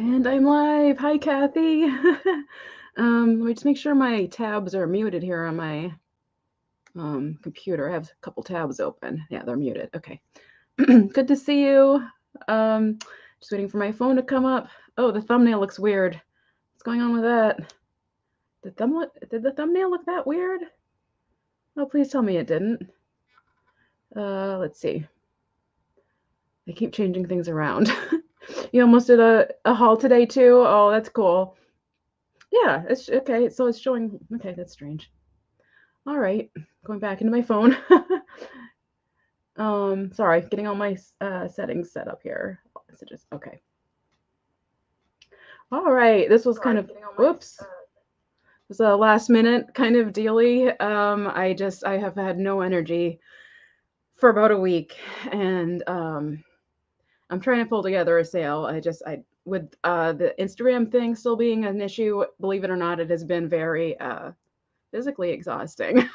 And I'm live. Hi, Kathy. Let me just make sure my tabs are muted here on my computer. I have a couple tabs open. Yeah, they're muted. Okay. Good to see you. Um, just waiting for my phone to come up. Oh, the thumbnail looks weird. What's going on with that? Did the thumbnail look that weird? Oh, please tell me it didn't. Let's see. I keep changing things around. You almost did a haul today too. Oh, that's cool. Yeah, it's okay. So it's showing. Okay, that's strange. All right, going back into my phone. Sorry, getting all my settings set up here. Messages. Okay. All right. This was kind of whoops. It was a last minute kind of dealy. I have had no energy for about a week, and I'm trying to pull together a sale. I with the Instagram thing still being an issue. Believe it or not, it has been very physically exhausting.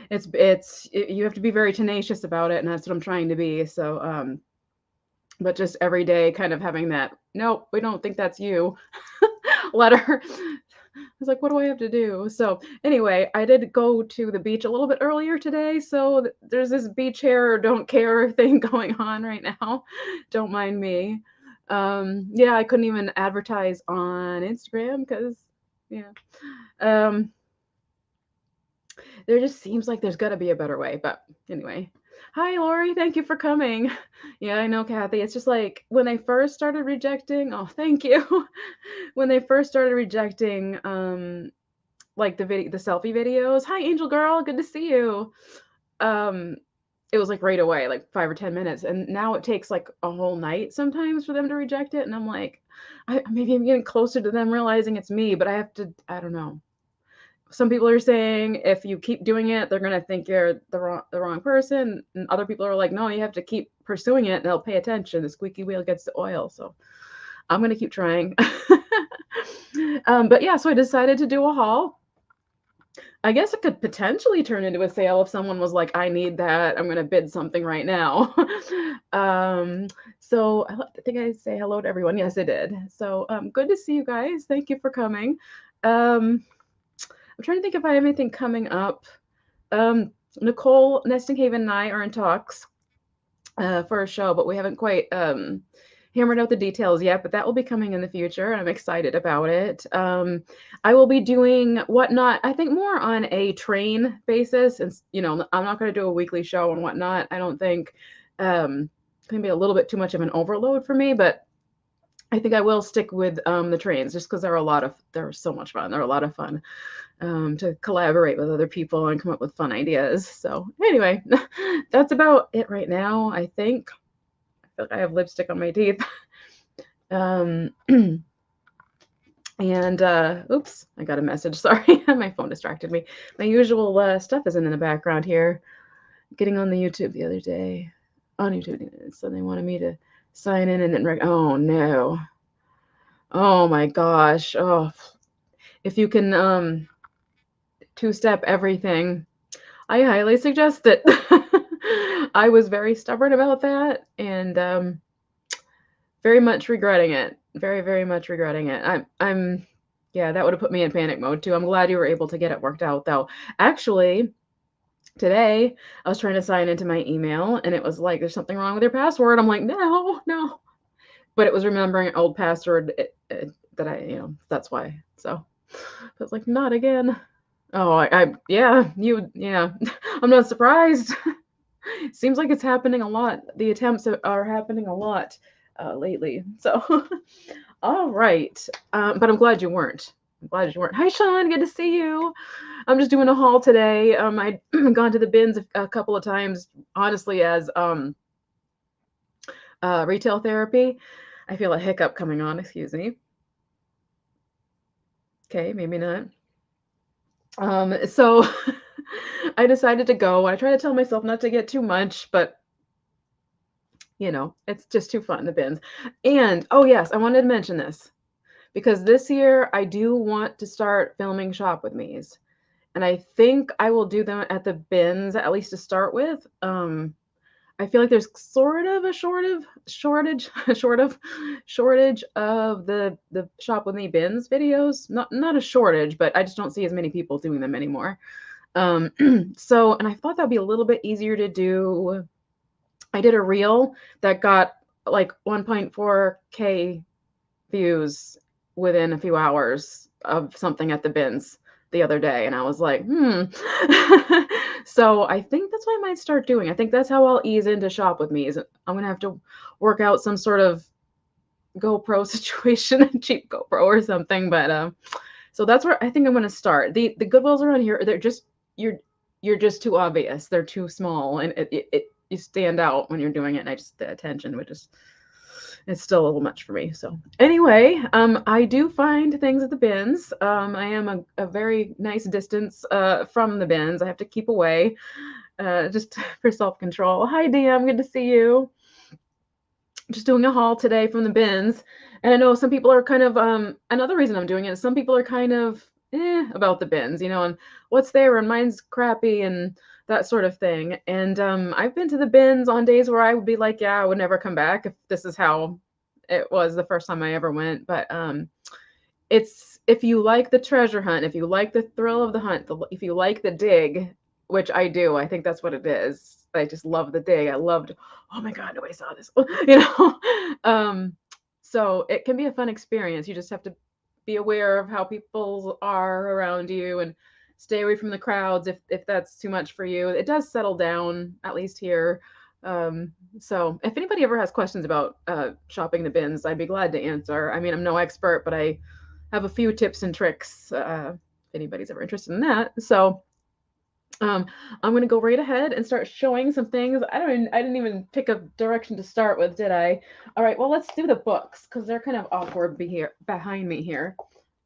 You have to be very tenacious about it, and that's what I'm trying to be. So, but just every day, kind of having that. Nope, we don't think that's you. Letter. I was like, what do I have to do? So anyway, I did go to the beach a little bit earlier today. So there's this beach hair or don't care thing going on right now. Don't mind me. Yeah, I couldn't even advertise on Instagram because, yeah. Um, there just seems like there's got to be a better way. But anyway, hi, Lori. Thank you for coming. Yeah, I know, Kathy. It's just like when they first started rejecting, oh, thank you. When they first started rejecting, like the selfie videos. Hi, Angel Girl. Good to see you. Um, it was like right away, like 5 or 10 minutes. And now it takes like a whole night sometimes for them to reject it. And I'm like, maybe I'm getting closer to them realizing it's me, but I don't know. Some people are saying if you keep doing it, they're gonna think you're the wrong person, and other people are like, no, you have to keep pursuing it, and they'll pay attention. The squeaky wheel gets the oil, so I'm gonna keep trying. But yeah, so I decided to do a haul. I guess it could potentially turn into a sale if someone was like, I need that. I'm gonna bid something right now. um, so I think I say hello to everyone. Yes, I did. So good to see you guys. Thank you for coming. Um, I'm trying to think if I have anything coming up. Nicole Nestinghaven and I are in talks for a show, but we haven't quite hammered out the details yet. But that will be coming in the future, and I'm excited about it. I will be doing Whatnot, I think, more on a train basis, and I'm not going to do a weekly show on Whatnot. I don't think it's going to be a little bit too much of an overload for me, but I think I will stick with the trains just because they're so much fun. They're a lot of fun to collaborate with other people and come up with fun ideas. So anyway, that's about it right now. I think I feel like I have lipstick on my teeth. Um, and oops, I got a message. Sorry, my phone distracted me. My usual stuff isn't in the background here. Getting on the YouTube the other day on YouTube, so they wanted me to sign in and then oh no. Oh my gosh. Oh, if you can two-step everything, I highly suggest it. I was very stubborn about that and very much regretting it. Very, very much regretting it. Yeah, that would have put me in panic mode too. I'm glad you were able to get it worked out though. Actually, today I was trying to sign into my email and it was like, there's something wrong with your password. I'm like, no, no. But it was remembering an old password that that's why. So I was like, not again. Oh, yeah. I'm not surprised. Seems like it's happening a lot. The attempts are happening a lot lately. So, all right. But I'm glad you weren't. I'm glad you weren't. Hi, Sean. Good to see you. I'm just doing a haul today. I'd gone to the bins a couple of times, honestly, as retail therapy. I feel a hiccup coming on. Excuse me. Okay, maybe not. So I decided to go. I try to tell myself not to get too much, but it's just too fun, the bins. And oh yes, I wanted to mention this because this year I do want to start filming shop with me's. And I think I will do them at the bins, at least to start with. I feel like there's sort of a shortage, shortage of the Shop With Me bins videos. Not a shortage, but I just don't see as many people doing them anymore. So, and I thought that'd be a little bit easier to do. I did a reel that got like 1.4K views within a few hours of something at the bins the other day, and I was like, So I think that's what I might start doing. I think that's how I'll ease into Shop With Me. Is I'm gonna have to work out some sort of GoPro situation, a cheap GoPro or something. But so that's where I think I'm gonna start. The Goodwills around here, you're just too obvious. They're too small, and you stand out when you're doing it. And the attention would just, it's still a little much for me. So anyway, I do find things at the bins. I am a very nice distance from the bins. I have to keep away just for self-control. Hi, DM, good to see you. Just doing a haul today from the bins. And I know some people are kind of, another reason I'm doing it is some people are kind of about the bins, and what's there and mine's crappy and that sort of thing. And I've been to the bins on days where I would be like, yeah, I would never come back if this is how it was the first time I ever went. But it's, if you like the treasure hunt, if you like the thrill of the hunt, if you like the dig, which I do, I think that's what it is. I just love the dig. I loved, oh my God, nobody saw this, so it can be a fun experience. You just have to be aware of how people are around you and stay away from the crowds if that's too much for you. It does settle down, at least here. So if anybody ever has questions about shopping the bins, I'd be glad to answer. I mean, I'm no expert, but I have a few tips and tricks if anybody's ever interested in that. So I'm going to go right ahead and start showing some things. I didn't even pick a direction to start with, did I? All right, well, let's do the books because they're kind of awkward behind me here.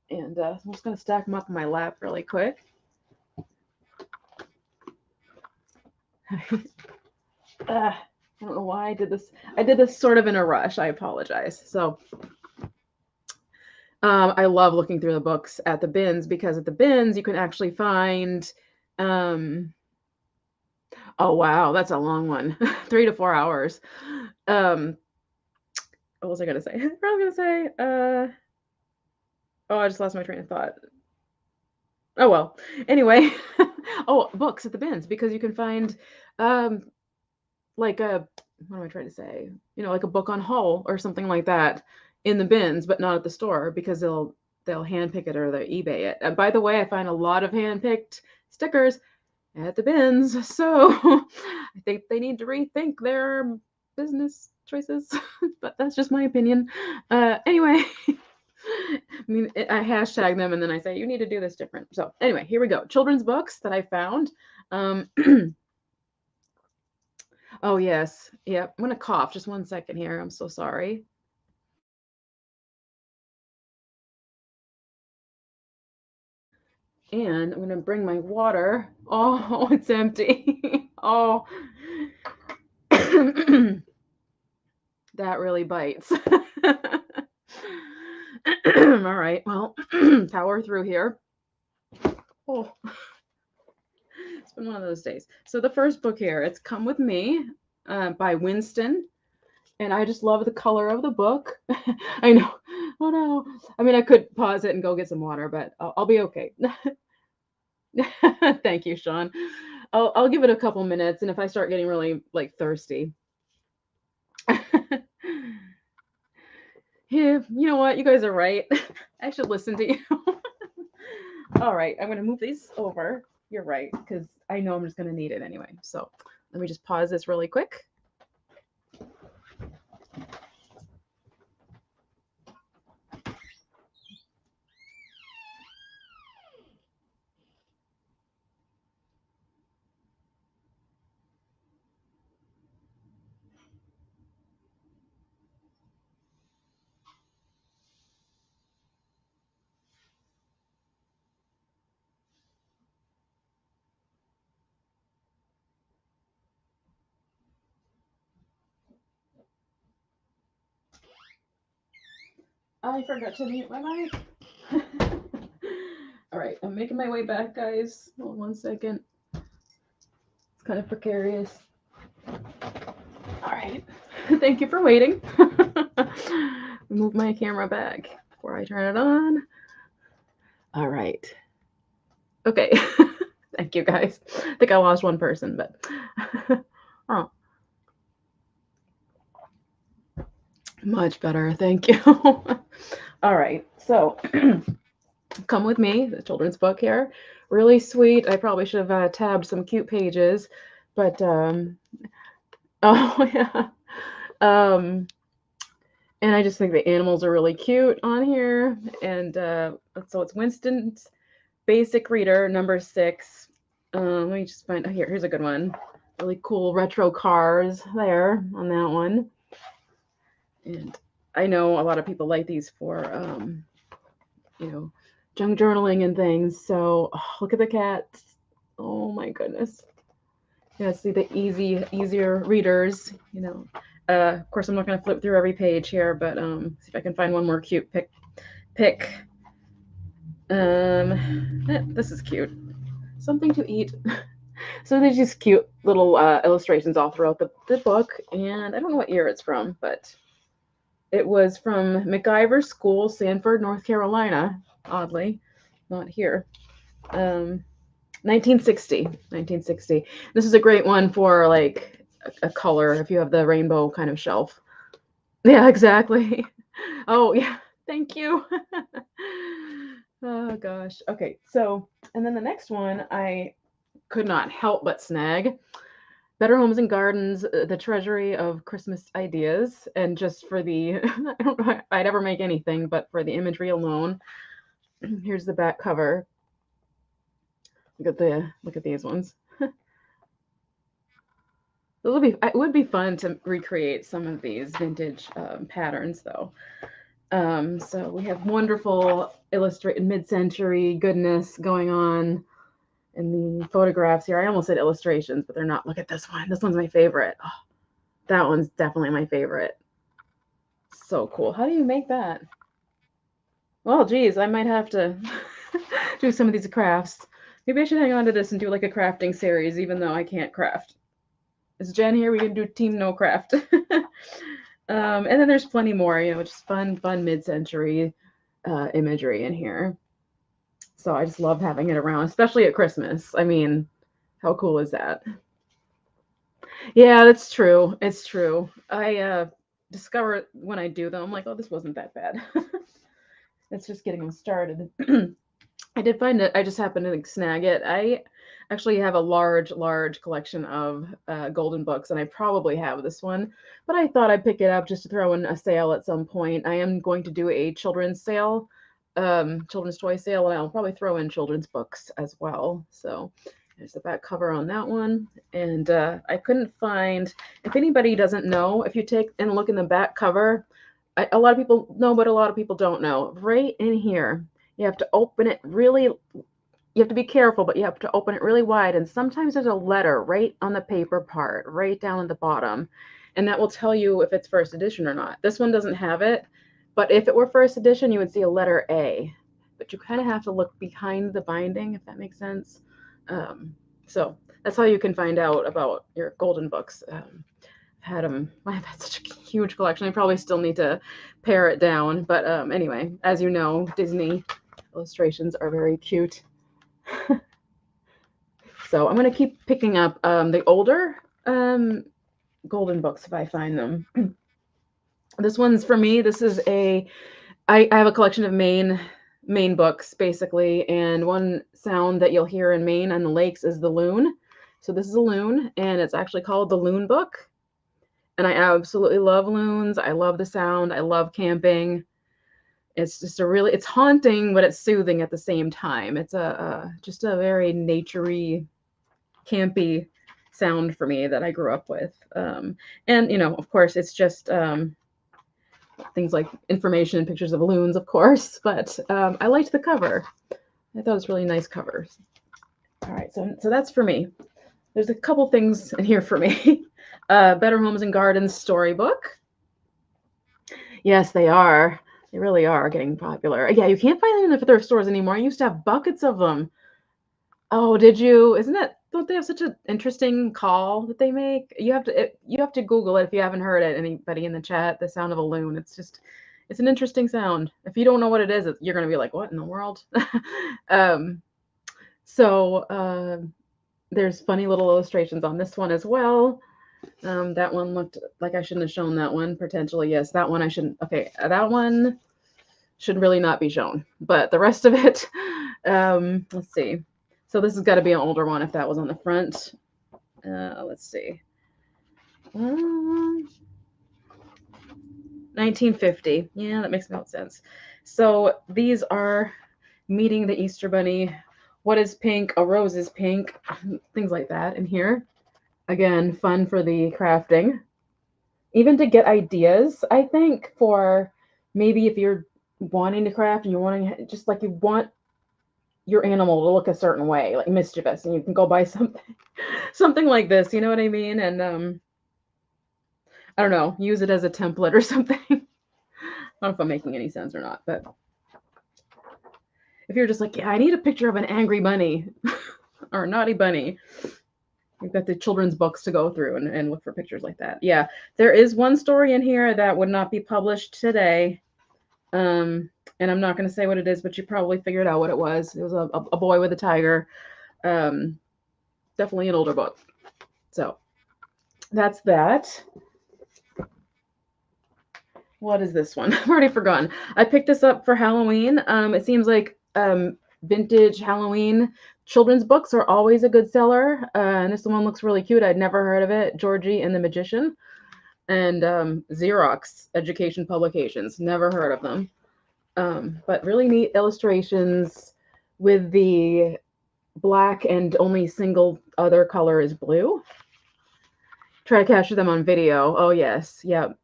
And I'm just going to stack them up in my lap really quick. I don't know why I did this. I did this sort of in a rush. I apologize. So I love looking through the books at the bins because at the bins you can actually find oh wow, that's a long one. 3 to 4 hours. What was I gonna say? I was gonna say, oh, I just lost my train of thought. Oh well. Anyway, oh, books at the bins because you can find like what am I trying to say? Like a book on haul or something like that in the bins, but not at the store because they'll handpick it or they'll eBay it. And by the way, I find a lot of handpicked stickers at the bins. So I think they need to rethink their business choices, but that's just my opinion. Anyway, I mean, I hashtag them and then I say, you need to do this different. So anyway, here we go. Children's books that I found. Oh, yes. Yep. I'm going to cough. Just 1 second here. I'm so sorry. And I'm going to bring my water. Oh, it's empty. Oh, that really bites. All right. Well, power through here. Oh, it's been one of those days. So the first book here, it's Come With Me by Winston. And I just love the color of the book. I know. Oh no. I mean, I could pause it and go get some water, but I'll be okay. Thank you, Sean. I'll give it a couple minutes, and if I start getting really thirsty, yeah, you know what? You guys are right. I should listen to you. All right, I'm gonna move these over. You're right, because I know I'm just gonna need it anyway. So let me just pause this really quick. I forgot to mute my mic. All right, I'm making my way back, guys. Hold on 1 second. It's kind of precarious. All right. Thank you for waiting. move my camera back before I turn it on. All right. Okay. Thank you guys. I think I lost one person, but oh, much better. Thank you. All right. So Come With Me, the children's book here. Really sweet. I probably should have tabbed some cute pages, but oh yeah. Um, and I just think the animals are really cute on here. And so it's Winston's Basic Reader, number 6. Let me just find, here's a good one. Really cool retro cars there on that one. And I know a lot of people like these for, junk journaling and things. So look at the cats. Oh my goodness. Yeah, see the easier readers, Of course, I'm not going to flip through every page here, but see if I can find one more cute pick. This is cute. Something to eat. So there's just cute little illustrations all throughout the book, and I don't know what year it's from, but it was from MacIver School, Sanford, North Carolina. Oddly, not here. 1960. This is a great one for like a color if you have the rainbow kind of shelf. Yeah, exactly. Oh, yeah. Thank you. Oh gosh. Okay. So, and then the next one I could not help but snag. Better Homes and Gardens, the treasury of Christmas ideas, and just for the I don't know if I'd ever make anything, but for the imagery alone. Here's the back cover. Look at these ones. It would be fun to recreate some of these vintage patterns, though. So we have wonderful illustrated mid-century goodness going on in the photographs here. I almost said illustrations, but they're not. Look at this one. This one's my favorite. Oh, that one's definitely my favorite. So cool. How do you make that? Well, geez, I might have to do some of these crafts. Maybe I should hang on to this and do like a crafting series, even though I can't craft. Is Jen here? We can do Team No Craft. And then there's plenty more, just fun mid-century imagery in here. So I just love having it around, especially at Christmas. I mean, how cool is that? Yeah, that's true. It's true. I discover when I do them, I'm like, oh, this wasn't that bad. It's just getting them started. I did find it. I just happened to snag it. I actually have a large collection of golden books, and I probably have this one, but I thought I'd pick it up just to throw in a sale at some point. I am going to do a children's sale, children's toy sale, and I'll probably throw in children's books as well. So there's the back cover on that one. And I couldn't find, if anybody doesn't know, if you take and look in the back cover, a lot of people know, but a lot of people don't know. Right in here, you have to open it really, you have to be careful, but you have to open it really wide. And sometimes there's a letter right on the paper part, right down at the bottom. And that will tell you if it's first edition or not. This one doesn't have it, but if it were first edition, you would see a letter A. But you kind of have to look behind the binding, if that makes sense. So that's how you can find out about your golden books. I've had such a huge collection. I probably still need to pare it down. But anyway, as you know, Disney illustrations are very cute. So I'm going to keep picking up the older golden books if I find them. This one's for me. This is I have a collection of Maine books, basically. And one sound that you'll hear in Maine on the lakes is the loon. So this is a loon, and it's actually called the Loon Book. And I absolutely love loons. I love the sound. I love camping. It's just it's haunting, but it's soothing at the same time. It's just a very naturey, campy sound for me that I grew up with. And, of course, it's just things like information and pictures of loons, of course. But I liked the cover. I thought it was really nice covers. All right, so that's for me. There's a couple things in here for me. Better Homes and Gardens storybook. Yes, they are. They really are getting popular. Yeah, you can't find them in the thrift stores anymore. I used to have buckets of them. Oh, did you? Don't they have such an interesting call that they make? You have to Google it if you haven't heard it. Anybody in the chat, the sound of a loon. It's an interesting sound. If you don't know what it is, you're going to be like, what in the world? um, so there's funny little illustrations on this one as well. That one looked like I shouldn't have shown that one. Potentially, yes. That one I shouldn't. Okay, that one should really not be shown. But the rest of it, let's see. So this has got to be an older one if that was on the front. Let's see. 1950. Yeah, that makes no sense. So these are meeting the Easter Bunny. What is pink? A rose is pink. Things like that in here. Again, fun for the crafting. Even to get ideas, I think, for maybe if you're wanting to craft and you're wanting, just like you want your animal to look a certain way, like mischievous, and you can go buy something like this, you know what I mean? And I don't know, use it as a template or something. I don't know if I'm making any sense or not, but if you're just like, yeah, I need a picture of an angry bunny or a naughty bunny, you've got the children's books to go through and look for pictures like that. Yeah, there is one story in here that would not be published today. And I'm not going to say what it is, but you probably figured out what it was. It was a boy with a tiger. Definitely an older book. So that's that. What is this one? I've already forgotten. I picked this up for Halloween. It seems like vintage Halloween children's books are always a good seller. And this one looks really cute. I'd never heard of it. Georgie and the Magician. And Xerox Education Publications. Never heard of them. But really neat illustrations with the black and only single other color is blue. Try to capture them on video. Oh, yes. Yep.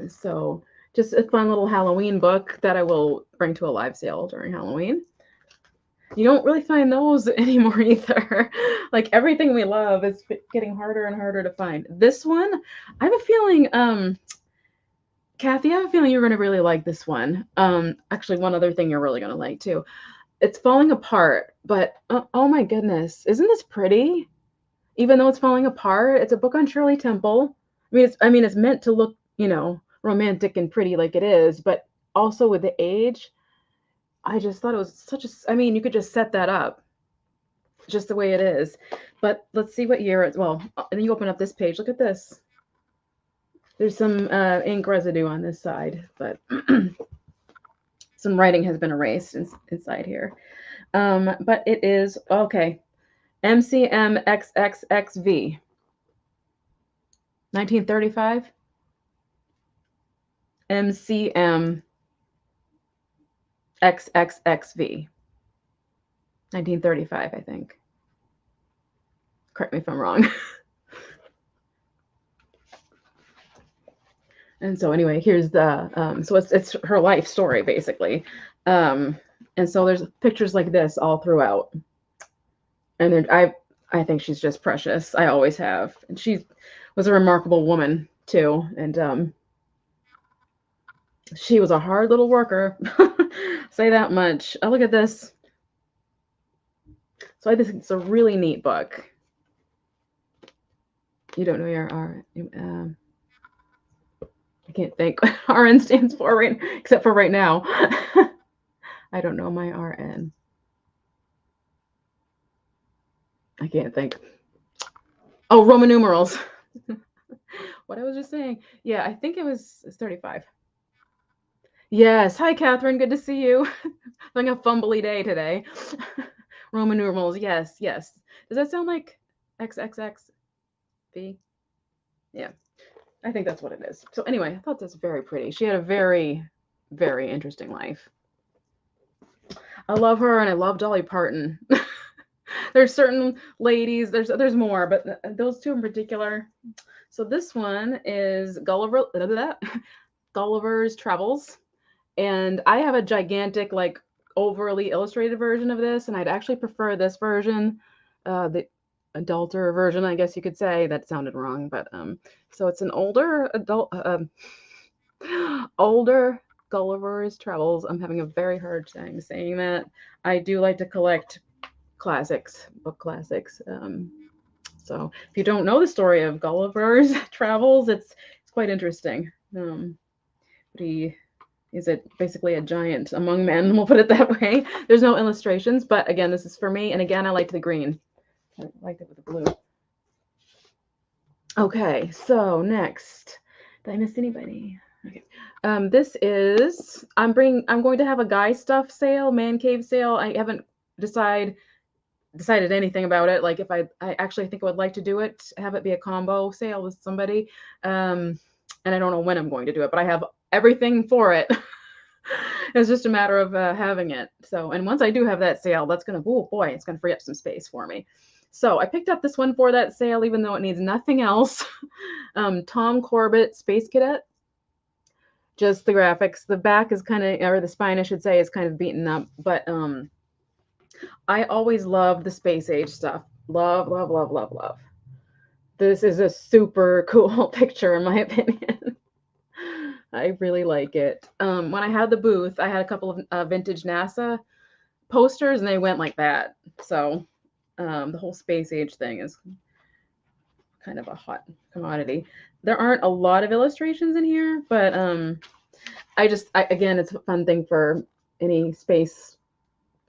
So just a fun little Halloween book that I will bring to a live sale during Halloween. You don't really find those anymore either. Like everything we love is getting harder and harder to find. This one, I have a feeling, Kathy, I have a feeling you're going to really like this one. Actually, one other thing you're really going to like too. It's falling apart, but oh my goodness, isn't this pretty? Even though it's falling apart, it's a book on Shirley Temple. I mean, it's meant to look, romantic and pretty like it is, but also with the age, I just thought it was I mean, you could just set that up just the way it is. But let's see what year it's, well, and then you open up this page. Look at this. There's some ink residue on this side, but some writing has been erased inside here. But it is, okay, MCMXXXV. 1935. MCM XXXV. 1935, I think. Correct me if I'm wrong. And so anyway, here's the, so it's her life story, basically. And so there's pictures like this all throughout. And then I think she's just precious. I always have. And she was a remarkable woman, too. And she was a hard little worker. Say that much. Oh, look at this. So I think it's a really neat book. You don't know your RN. I can't think what RN stands for, right, except for right now. I don't know my RN. I can't think. Oh, Roman numerals. What I was just saying. Yeah, I think it's 35. Yes. Hi, Catherine. Good to see you. Having a fumbly day today. Roman numerals. Yes, yes. Does that sound like XXXV? Yeah, I think that's what it is. So anyway, I thought that's very pretty. She had a very, very interesting life. I love her, and I love Dolly Parton. There's certain ladies, there's more, but those two in particular. So this one is Gulliver's Travels. And I have a gigantic, like, overly illustrated version of this, and I'd actually prefer this version, the adulter version, I guess you could say. That sounded wrong, but so it's an older older Gulliver's Travels. I'm having a very hard time saying that. I do like to collect classics, book classics. So if you don't know the story of Gulliver's Travels, it's quite interesting. he is it basically a giant among men. We'll put it that way. There's no illustrations, but again, this is for me. And again, I liked the green. I liked it with the blue. Okay, so next, did I miss anybody? Okay, this is I'm going to have a guy stuff sale, man cave sale. I haven't decided anything about it. Like if I actually think I would like to do it, have it be a combo sale with somebody. And I don't know when I'm going to do it, but I have everything for it. It's just a matter of having it. So, and once I do have that sale, that's gonna, oh boy, it's gonna free up some space for me. So I picked up this one for that sale, even though it needs nothing else. Tom Corbett Space Cadet. Just the graphics. The back is kind of, or the spine, I should say, is kind of beaten up. But I always love the space age stuff. Love, love, love, love, love. This is a super cool picture, in my opinion. I really like it. When I had the booth, I had a couple of vintage NASA posters, and they went like that. So the whole space age thing is kind of a hot commodity. There aren't a lot of illustrations in here, but again, it's a fun thing for any space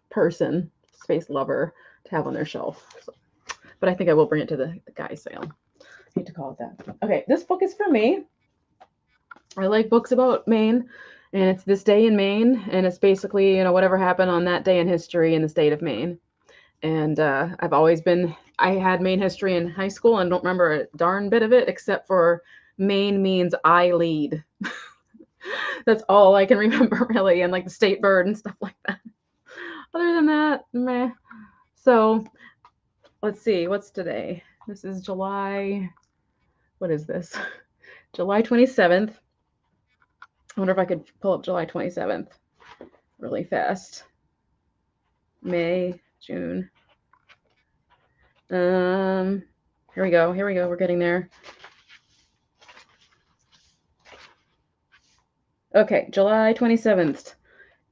person, space lover, to have on their shelf. So, but I think I will bring it to the guy sale. I hate to call it that. Okay, this book is for me. I like books about Maine, and it's This Day in Maine, and it's basically, you know, whatever happened on that day in history in the state of Maine. And I've always been, I had Maine history in high school and don't remember a darn bit of it, except for Maine means I lead. That's all I can remember, really, and like the state bird and stuff like that. Other than that, meh. So let's see, what's today? This is July, what is this? July 27th. I wonder if I could pull up July 27th really fast. May, June. Here we go. Here we go. We're getting there. Okay, July 27th.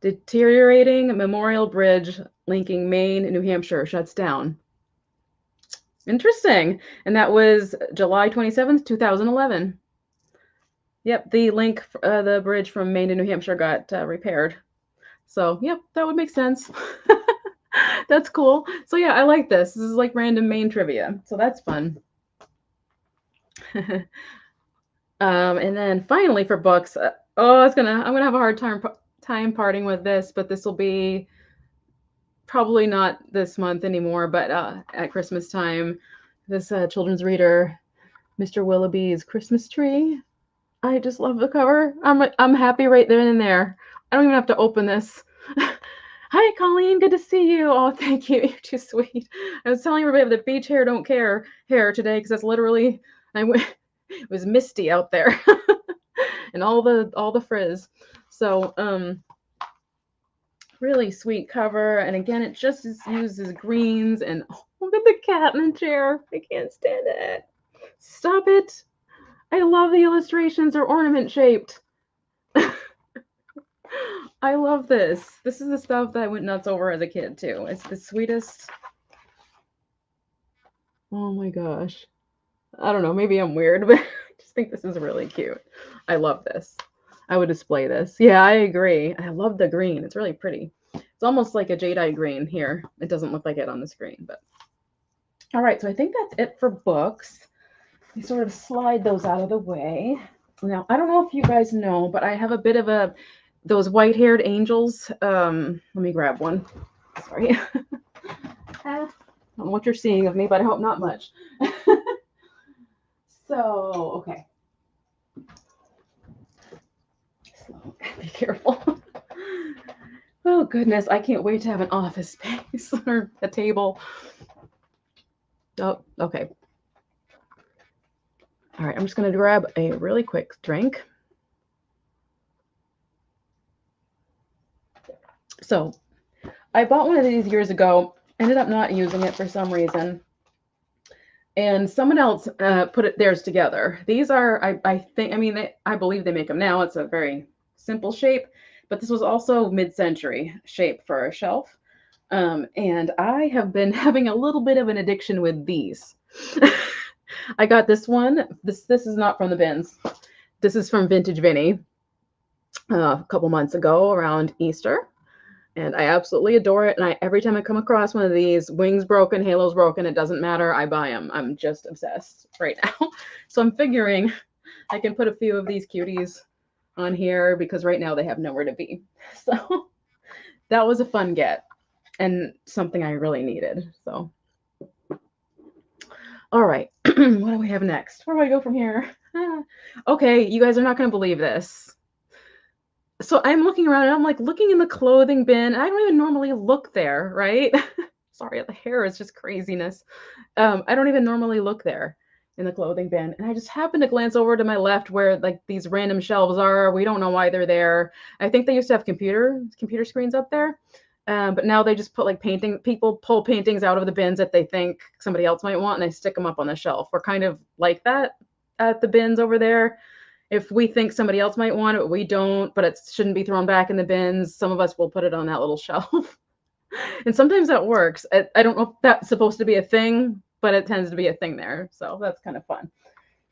Deteriorating Memorial Bridge linking Maine and New Hampshire shuts down. Interesting. And that was July 27th, 2011. Yep, the link, the bridge from Maine to New Hampshire got repaired. So, yep, that would make sense. That's cool. So, yeah, I like this. This is like random Maine trivia. So that's fun. And then finally for books, I'm gonna have a hard time parting with this, but this will be probably not this month anymore, but at Christmas time, this children's reader, Mr. Willoughby's Christmas Tree. I just love the cover. I'm happy right there and there. I don't even have to open this. Hi, Colleen. Good to see you. Oh, thank you. You're too sweet. I was telling everybody the beach hair don't care hair today because that's literally it was misty out there and all the frizz. So really sweet cover, and again it just uses greens, and oh, look at the cat in the chair. I can't stand it. Stop it. I love the illustrations. They're ornament shaped. I love this. This is the stuff that I went nuts over as a kid too. It's the sweetest. Oh my gosh. I don't know, maybe I'm weird, but I just think this is really cute. I love this. I would display this. Yeah, I agree. I love the green. It's really pretty. It's almost like a jadeite green here. It doesn't look like it on the screen, but all right, so I think that's it for books. We sort of slide those out of the way. Now, I don't know if you guys know, but I have a bit of those white-haired angels. Let me grab one. Sorry. I don't know what you're seeing of me, but I hope not much. So, okay. So, be careful. Oh, goodness. I can't wait to have an office space or a table. Oh, okay. All right, I'm just going to grab a really quick drink. So, I bought one of these years ago, ended up not using it for some reason. And someone else put theirs together. These are, I believe they make them now. It's a very simple shape, but this was also mid-century shape for a shelf. And I have been having a little bit of an addiction with these. I got this one. This is not from the bins. This is from Vintage Vinny. a couple months ago around Easter, and I absolutely adore it. And every time I come across one of these, wings broken, halos broken, it doesn't matter. I buy them. I'm just obsessed right now. So I'm figuring I can put a few of these cuties on here because right now they have nowhere to be. So that was a fun get and something I really needed. So, all right, what do we have next? Where do I go from here? Okay, you guys are not going to believe this. So I'm looking around and I'm like looking in the clothing bin. I don't even normally look there, right? Sorry, the hair is just craziness. I don't even normally look there in the clothing bin. And I just happened to glance over to my left where like these random shelves are. We don't know why they're there. I think they used to have computer screens up there. But now they just put like people pull paintings out of the bins that they think somebody else might want and they stick them up on the shelf. We're kind of like that at the bins over there. If we think somebody else might want it, we don't, but it shouldn't be thrown back in the bins. Some of us will put it on that little shelf. And sometimes that works. I don't know if that's supposed to be a thing, but it tends to be a thing there. So that's kind of fun.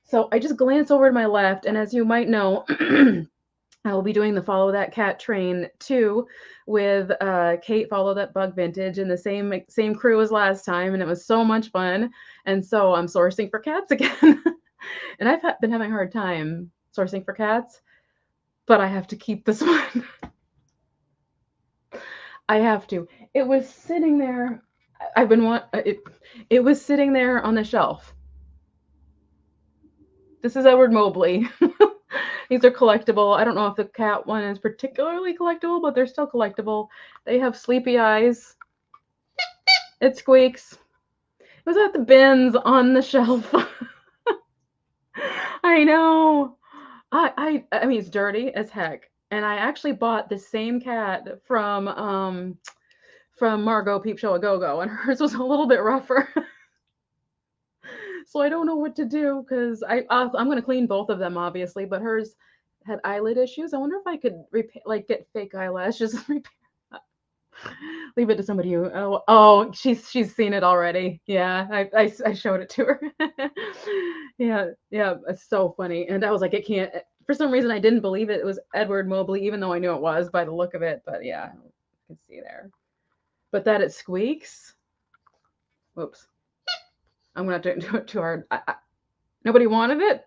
So I just glance over to my left, and as you might know, I will be doing the Follow That Cat train too with Kate Follow That Bug Vintage and the same crew as last time, and it was so much fun. And so I'm sourcing for cats again. And I've been having a hard time sourcing for cats, but I have to keep this one. I have to. It was sitting there. I've been want it. It was sitting there on the shelf. This is Edward Mobley. These are collectible. I don't know if the cat one is particularly collectible, but they're still collectible. They have sleepy eyes. It squeaks. It was at the bins on the shelf. I know. I mean, it's dirty as heck. And I actually bought the same cat from Margot Peep Show A Go Go, and hers was a little bit rougher. So I don't know what to do because I'm going to clean both of them, obviously, but hers had eyelid issues. I wonder if I could get fake eyelashes and repair that. Leave it to somebody who she's seen it already. Yeah, I showed it to her. Yeah, it's so funny. And I was like, it can't. For some reason, I didn't believe it was Edward Mobley, even though I knew it was by the look of it. But yeah, you can see there. But that it squeaks. Whoops. I'm gonna have to do it too hard. Nobody wanted it.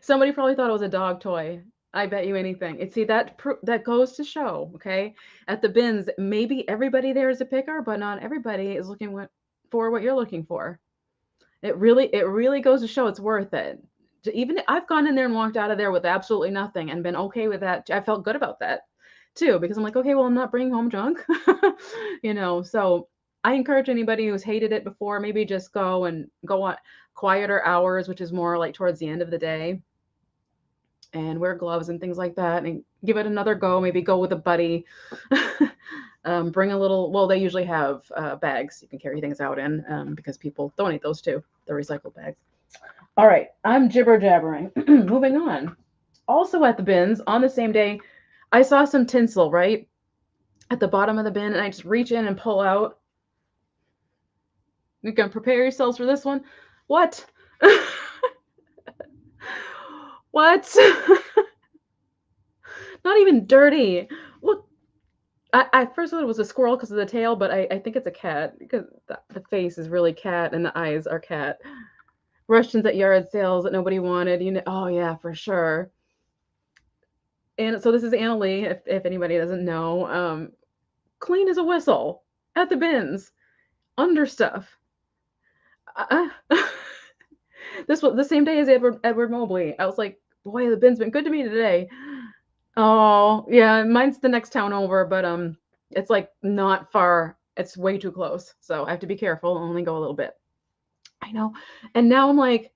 Somebody probably thought it was a dog toy. I bet you anything. See that goes to show, okay? At the bins, maybe everybody there is a picker, but not everybody is looking for what you're looking for. It really goes to show it's worth it. Even I've gone in there and walked out of there with absolutely nothing and been okay with that. I felt good about that too because I'm like, okay, well, I'm not bringing home junk, So I encourage anybody who's hated it before, maybe just go on quieter hours, which is more like towards the end of the day, and wear gloves and things like that and give it another go. Maybe go with a buddy. Bring a little, well, they usually have bags you can carry things out in because people donate those too, the recycled bags. All right, I'm jibber jabbering. Moving on. Also at the bins on the same day, I saw some tinsel right at the bottom of the bin, and I just reach in and pull out. You can prepare yourselves for this one. What? What? Not even dirty. Look, I first thought it was a squirrel because of the tail, but I think it's a cat because the face is really cat and the eyes are cat. Russians at yard sales that nobody wanted. Oh yeah, for sure. And so this is Anna Lee, if anybody doesn't know. Clean as a whistle at the bins, under stuff. This was the same day as Edward Mobley. I was like, boy, the bin's been good to me today. Oh yeah, mine's the next town over, but it's like not far. It's way too close, so I have to be careful. Only go a little bit. I know. And now I'm like,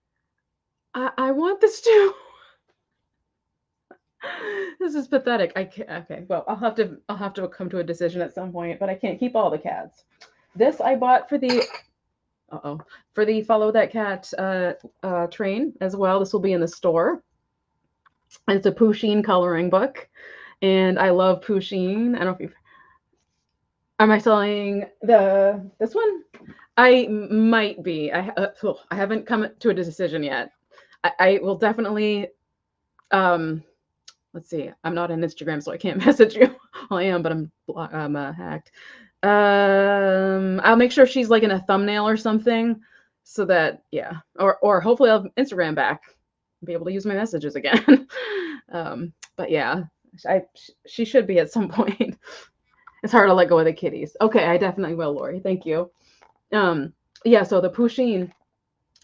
I want this too. This is pathetic. I can't. Okay, well, I'll have to come to a decision at some point, but I can't keep all the cats. This I bought for the Follow That Cat train as well. This will be in the store. And it's a Pusheen coloring book, and I love Pusheen. I don't know if you've. Am I selling this one? I might be. I haven't come to a decision yet. I will definitely Let's see. I'm not on Instagram, so I can't message you. Well, I am, but I'm hacked. I'll make sure she's like in a thumbnail or something, so that yeah, or hopefully I'll have Instagram back, be able to use my messages again. But yeah, she should be at some point. It's hard to let go of the kitties. Okay, I definitely will, Lori. Thank you. Yeah, so the Pusheen,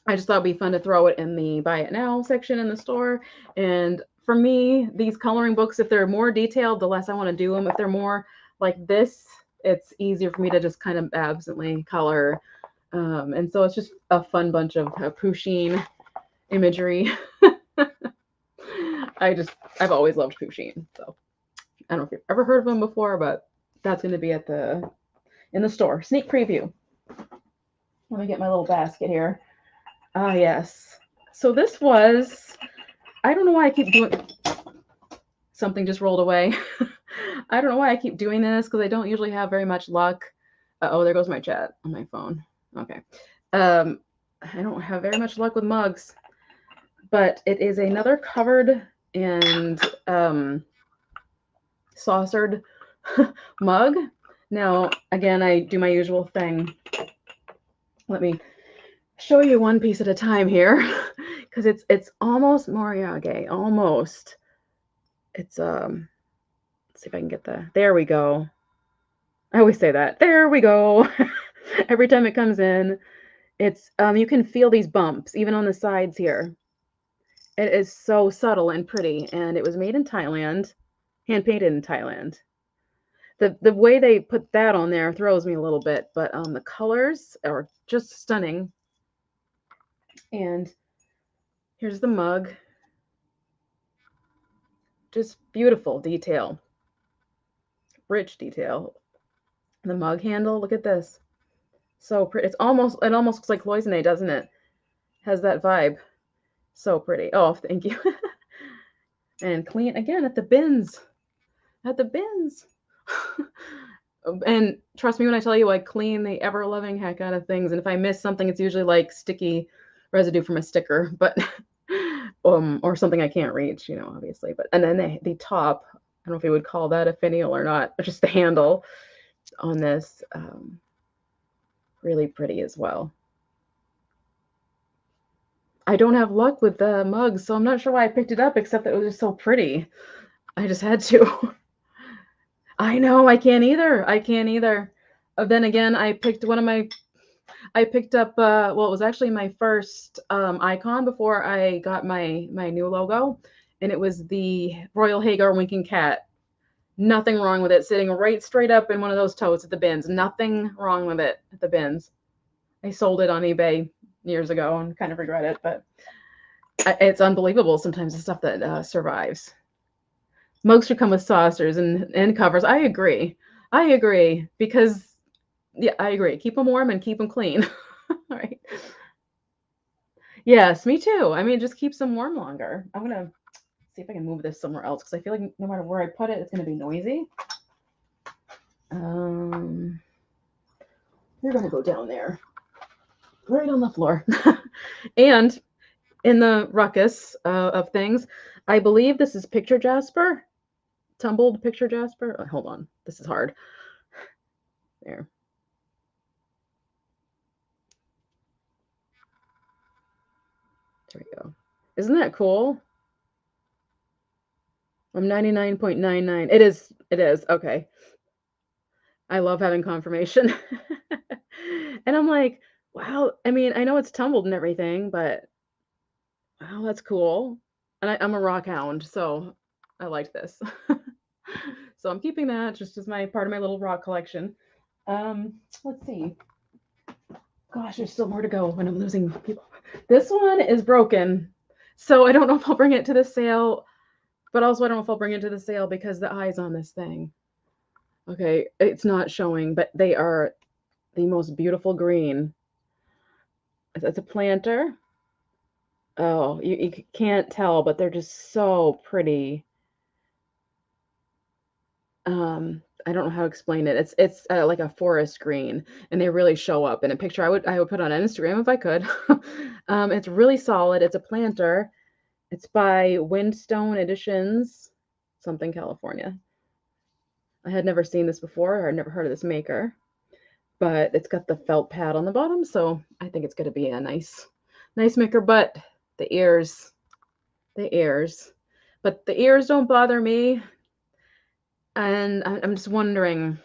I just thought it'd be fun to throw it in the buy it now section in the store. And for me, these coloring books, if they're more detailed, the less I want to do them. If they're more like this, it's easier for me to just kind of absently color. And so it's just a fun bunch of Pusheen imagery. I've always loved Pusheen. So I don't know if you've ever heard of them before, but that's going to be in the store. Sneak preview. Let me get my little basket here. Ah, yes. So this was, I don't know why I keep doing, something just rolled away. I don't know why I keep doing this because I don't usually have very much luck. Oh, there goes my chat on my phone. Okay. I don't have very much luck with mugs, but it is another covered and saucered mug. Now, again, I do my usual thing. Let me show you one piece at a time here because it's almost moriage, almost. It's let's see if I can get there we go. I always say that. There we go. Every time it comes in, it's you can feel these bumps even on the sides here. It is so subtle and pretty, and it was made in Thailand, hand painted in Thailand. The way they put that on there throws me a little bit, but the colors are just stunning. And here's the mug. Just beautiful detail. Rich detail. The mug handle, look at this. So pretty. It almost looks like cloisonne, doesn't it? Has that vibe. So pretty. Oh, thank you. And clean again at the bins. At the bins. And trust me when I tell you, I clean the ever-loving heck out of things. And if I miss something, it's usually like sticky residue from a sticker, but or something I can't reach, obviously. But and then the top, I don't know if you would call that a finial or not, but just the handle on this, really pretty as well. I don't have luck with the mugs, so I'm not sure why I picked it up, except that it was just so pretty. I just had to. I know, I can't either. I can't either. Then again, I picked up, well, it was actually my first icon before I got my new logo, and it was the Royal Hagar Winking Cat. Nothing wrong with it, sitting right straight up in one of those totes at the bins. Nothing wrong with it at the bins. I sold it on eBay years ago and kind of regret it, but it's unbelievable sometimes the stuff that survives. Mugs should come with saucers and covers. I agree. Because, yeah, I agree. Keep them warm and keep them clean. All right. Yes, me too. I mean, it just keeps them warm longer. I'm going to see if I can move this somewhere else because I feel like no matter where I put it, it's going to be noisy. You're going to go down there. Right on the floor. And in the ruckus of things, I believe this is picture jasper. Tumbled picture jasper. Oh, hold on. This is hard. There. There we go. Isn't that cool? I'm 99.99. It is. Okay. I love having confirmation. And I'm like, wow. I mean, I know it's tumbled and everything, but wow, that's cool. And I'm a rock hound, so I like this. So I'm keeping that just as my part of my little rock collection. Let's see. Gosh, there's still more to go when I'm losing people. This one is broken, so I don't know if I'll bring it to the sale, but also I don't know if I'll bring it to the sale because the eyes on this thing. Okay, it's not showing, but they are the most beautiful green. It's a planter. Oh, you can't tell, but they're just so pretty. I don't know how to explain it. It's like a forest green, and they really show up in a picture. I would put on Instagram if I could. It's really solid. It's a planter. It's by Windstone Editions. something, California. I had never seen this before, or I'd never heard of this maker, but it's got the felt pad on the bottom, so I think it's going to be a nice maker. But the ears, but the ears don't bother me, and I'm just wondering.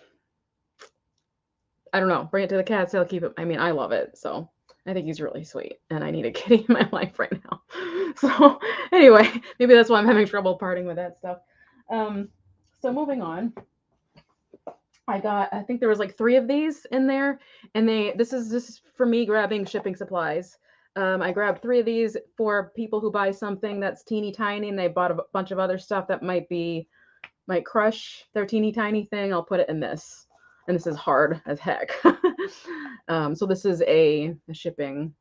I don't know. Bring it to the cat, so I'll keep it. I mean, I love it, so I think he's really sweet, and I need a kitty in my life right now. So anyway, maybe that's why I'm having trouble parting with that stuff. So moving on. I think there was like 3 of these in there, and this is for me grabbing shipping supplies. I grabbed 3 of these for people who buy something that's teeny tiny, and they bought a bunch of other stuff that might crush their teeny tiny thing. I'll put it in this, and this is hard as heck. So this is a shipping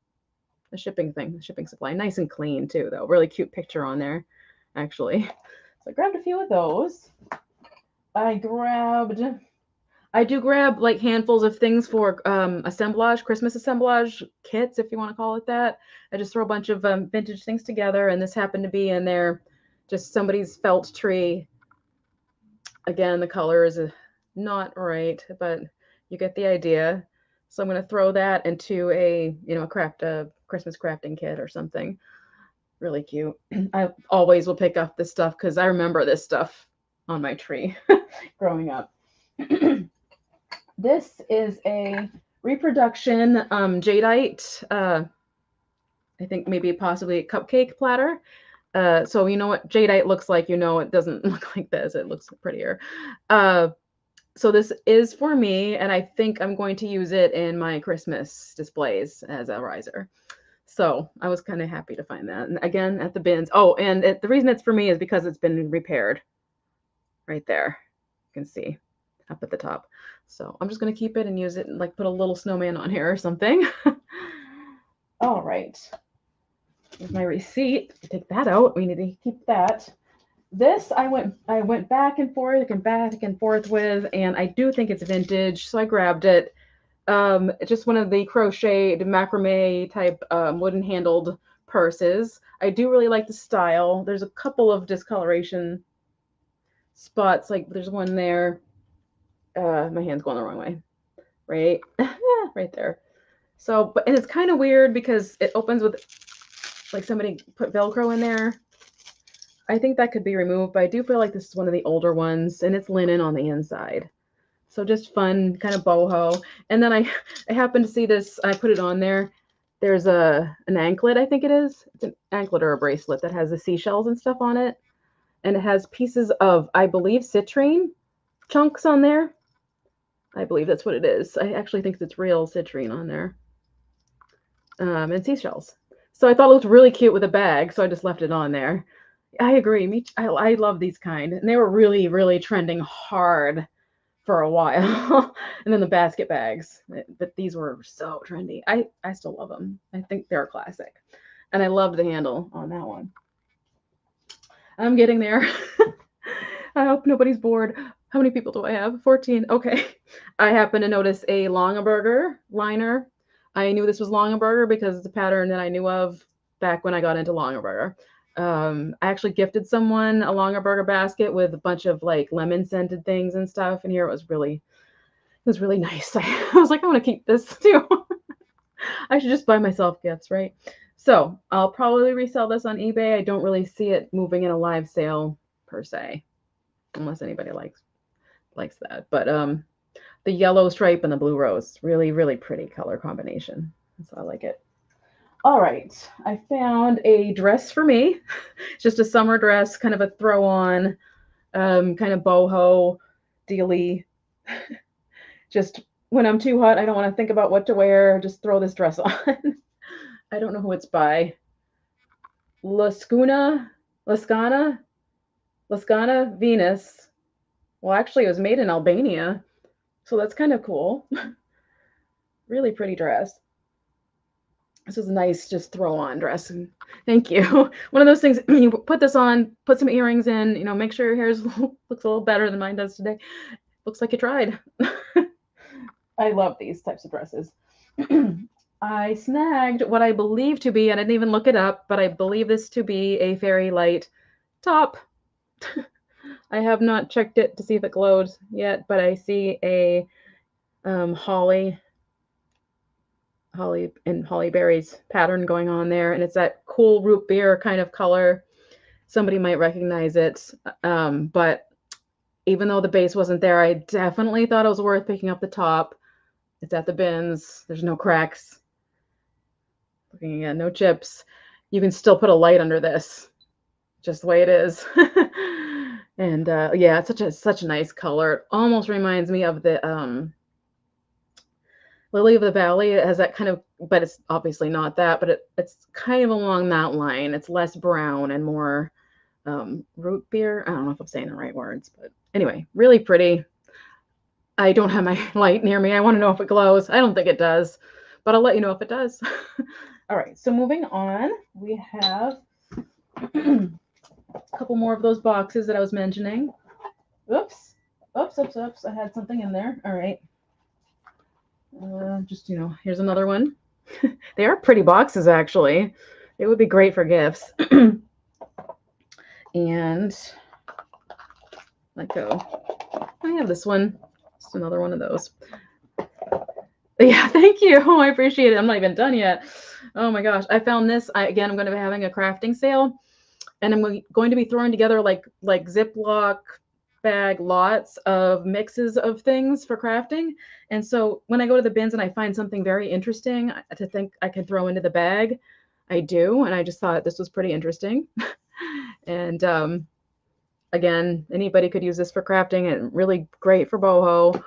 thing, a shipping supply, nice and clean too, though. Really cute picture on there, actually. So I grabbed a few of those. I do grab like handfuls of things for assemblage, Christmas assemblage kits, if you want to call it that. I just throw a bunch of vintage things together, and this happened to be in there, just somebody's felt tree. Again, the color is not right, but you get the idea. So I'm going to throw that into a Christmas crafting kit or something. Really cute. I always will pick up this stuff because I remember this stuff on my tree growing up. This is a reproduction jadeite, I think maybe possibly a cupcake platter. So you know what jadeite looks like, it doesn't look like this. It looks prettier. So this is for me, and I think I'm going to use it in my Christmas displays as a riser. So I was kind of happy to find that. And again, at the bins. Oh, and the reason it's for me is because it's been repaired right there. You can see up at the top. So I'm just going to keep it and use it and like put a little snowman on here or something. All right. Here's my receipt. Take that out. We need to keep that. This I went back and forth with, and I do think it's vintage, so I grabbed it. Just one of the crocheted macrame type wooden handled purses. I do really like the style. There's a couple of discoloration spots, like there's one there. My hand's going the wrong way, right? Right there. So, and it's kind of weird because it opens with like somebody put Velcro in there. I think that could be removed, but I do feel like this is one of the older ones, and it's linen on the inside. So just fun, kind of boho. And then I happened to see this. I put it on there. There's an anklet, I think it is. It's an anklet or a bracelet that has the seashells and stuff on it. And it has pieces of, I believe, citrine chunks on there. I believe that's what it is. I actually think it's real citrine on there. And seashells. So I thought it looked really cute with a bag, so I just left it on there. I agree. I love these kind. And they were really, really trending hard for a while. And then the basket bags. But these were so trendy. I still love them. I think they're a classic. And I love the handle on that one. I'm getting there. I hope nobody's bored. How many people do I have? 14. Okay. I happen to notice a Longaberger liner. I knew this was Longaberger because it's a pattern that I knew of back when I got into Longaberger. I actually gifted someone a Longaberger basket with a bunch of like lemon scented things and stuff. And here it was really nice. I was like, I want to keep this too. I should just buy myself gifts, right? So I'll probably resell this on eBay. I don't really see it moving in a live sale per se, unless anybody likes that. But the yellow stripe and the blue rose, really, really pretty color combination. So I like it. All right, I found a dress for me. It's just a summer dress, kind of a throw on, kind of boho dealy. Just when I'm too hot, I don't want to think about what to wear, just throw this dress on. I don't know who it's by. Lascana Venus. Well, actually, it was made in Albania, so that's kind of cool. Really pretty dress. This is a nice, just throw on dress. And thank you. One of those things, you put this on, put some earrings in, make sure your hair looks a little better than mine does today. Looks like you tried. I love these types of dresses. I snagged what I believe to be, and I didn't even look it up, but I believe this to be a Fairy Light top. I have not checked it to see if it glows yet, but I see a holly and holly berries pattern going on there, and it's that cool root beer kind of color. Somebody might recognize it, but even though the base wasn't there, I definitely thought it was worth picking up the top. It's at the bins. There's no cracks. Looking again, no chips. You can still put a light under this, just the way it is. And yeah, it's such a nice color. It almost reminds me of the Lily of the Valley. It has that kind of, but it's obviously not that, but it's kind of along that line. It's less brown and more root beer. I don't know if I'm saying the right words, but anyway, really pretty. I don't have my light near me. I want to know if it glows. I don't think it does, but I'll let you know if it does. All right, so moving on, we have a couple more of those boxes that I was mentioning. Oops. I had something in there. All right. Just, here's another one. They are pretty boxes, actually. It would be great for gifts. And let go. I have this one. Just another one of those. Yeah, thank you. Oh, I appreciate it. I'm not even done yet. Oh my gosh. I found this. Again, I'm going to be having a crafting sale, and I'm going to be throwing together like Ziploc bag lots of mixes of things for crafting. And so when I go to the bins and I find something very interesting to think I can throw into the bag, I do. And I just thought this was pretty interesting. And again, anybody could use this for crafting, and really great for boho.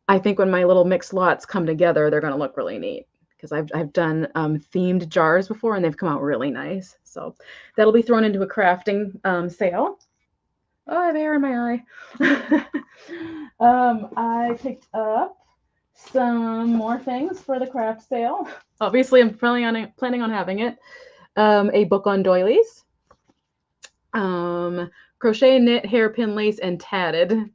I think when my little mixed lots come together, they're going to look really neat, because I've done themed jars before, and they've come out really nice. So that'll be thrown into a crafting sale. Oh, I have hair in my eye. I picked up some more things for the craft sale. Obviously, I'm planning on having it. A book on doilies, crochet, knit, hairpin, lace, and tatted.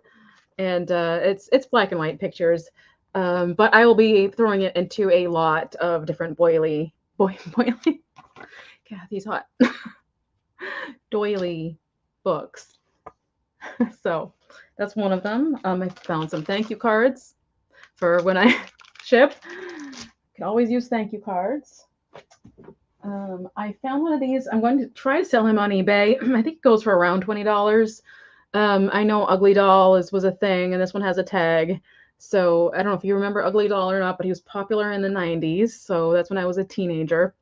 And it's black and white pictures. But I will be throwing it into a lot of different boily. Kathy's hot. Doily books. So that's one of them. I found some thank you cards for when I ship. Can always use thank you cards. I found one of these. I'm going to try to sell him on eBay. I think it goes for around $20. I know Ugly Doll was a thing, and this one has a tag. So I don't know if you remember Ugly Doll or not, but he was popular in the 90s. So that's when I was a teenager.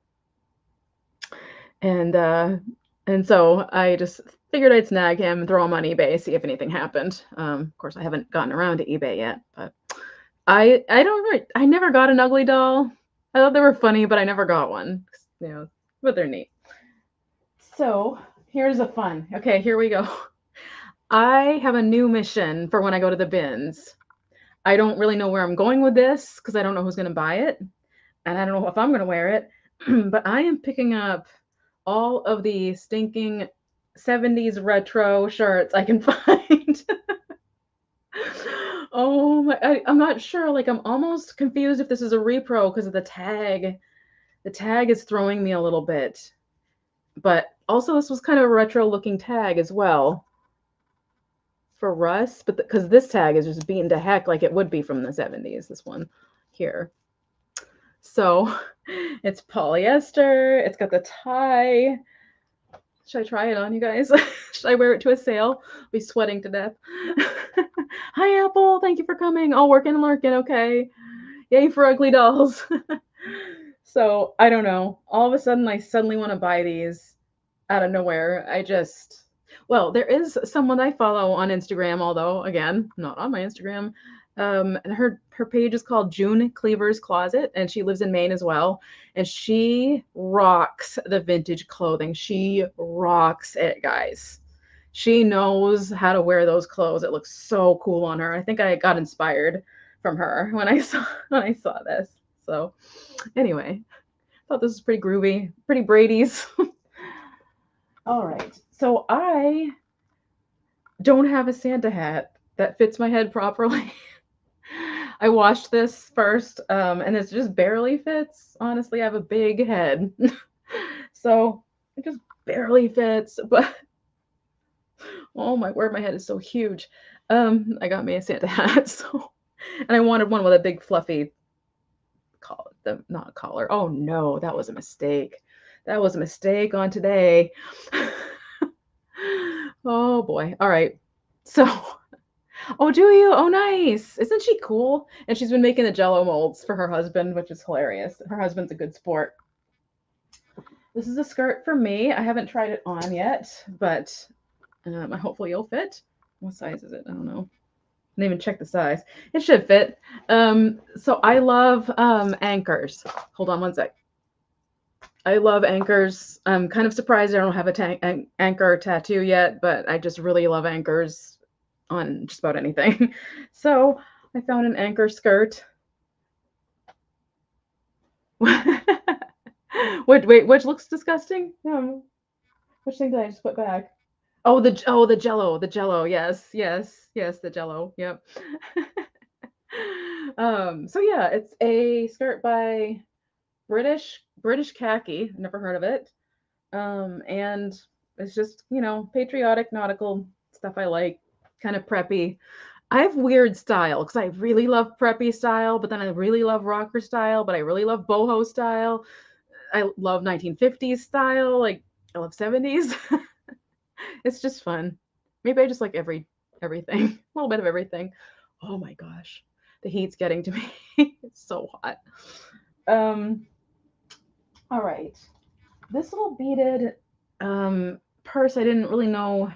And so I just figured I'd snag him and throw him on eBay, see if anything happened. Of course, I haven't gotten around to eBay yet, but I never got an Ugly Doll. I thought they were funny, but I never got one. But they're neat. So here's a fun. Okay, here we go. I have a new mission for when I go to the bins. I don't really know where I'm going with this, because I don't know who's going to buy it, and I don't know if I'm going to wear it. But I am picking up all of the stinking 70s retro shirts I can find. Oh I'm not sure. Like, I'm almost confused if this is a repro because of the tag. The tag is throwing me a little bit. But also, this was kind of a retro looking tag as well for Russ, but because this tag is just beaten to heck like it would be from the 70s, this one here. So it's polyester. It's got the tie. Should I try it on, you guys? Should I wear it to a sale? I'll be sweating to death. Hi, Apple. Thank you for coming. Oh, working and lurking. Okay. Yay for Ugly Dolls. So I don't know. All of a sudden, I suddenly want to buy these out of nowhere. Well, there is someone I follow on Instagram, although, again, not on my Instagram. And her page is called June Cleaver's Closet, and she lives in Maine as well. And she rocks the vintage clothing. She rocks it, guys. She knows how to wear those clothes. It looks so cool on her. I think I got inspired from her when I saw this. So anyway, I thought this was pretty groovy, pretty Brady's. All right. So I don't have a Santa hat that fits my head properly. I washed this first, and it just barely fits. Honestly, I have a big head. So it just barely fits, but Oh my word, my head is so huge. I got me a Santa hat, so and I wanted one with a big fluffy collar, not collar. Oh no, that was a mistake. That was a mistake on today. Oh boy. All right. So, oh, do you? Oh, nice. Isn't she cool? And she's been making the Jello molds for her husband, which is hilarious. Her husband's a good sport. This is a skirt for me. I haven't tried it on yet, but hopefully you'll fit. What size is it? I don't know. I didn't even check the size. It should fit. So I love anchors. Hold on one sec. I love anchors. I'm kind of surprised I don't have an anchor tattoo yet, but I just really love anchors on just about anything. So I found an anchor skirt. Wait, which looks disgusting? Which thing did I just put back? Oh, the Jello. Yes, the Jello. Yep. So yeah, it's a skirt by British Khaki. Never heard of it. And it's just, patriotic nautical stuff I like, kind of preppy. I have weird style because I really love preppy style, but then I really love rocker style, but I really love boho style. I love 1950s style, like I love 70s. It's just fun. Maybe I just like everything, a little bit of everything. Oh my gosh, the heat's getting to me. It's so hot. Um, all right. This little beaded purse, I didn't really know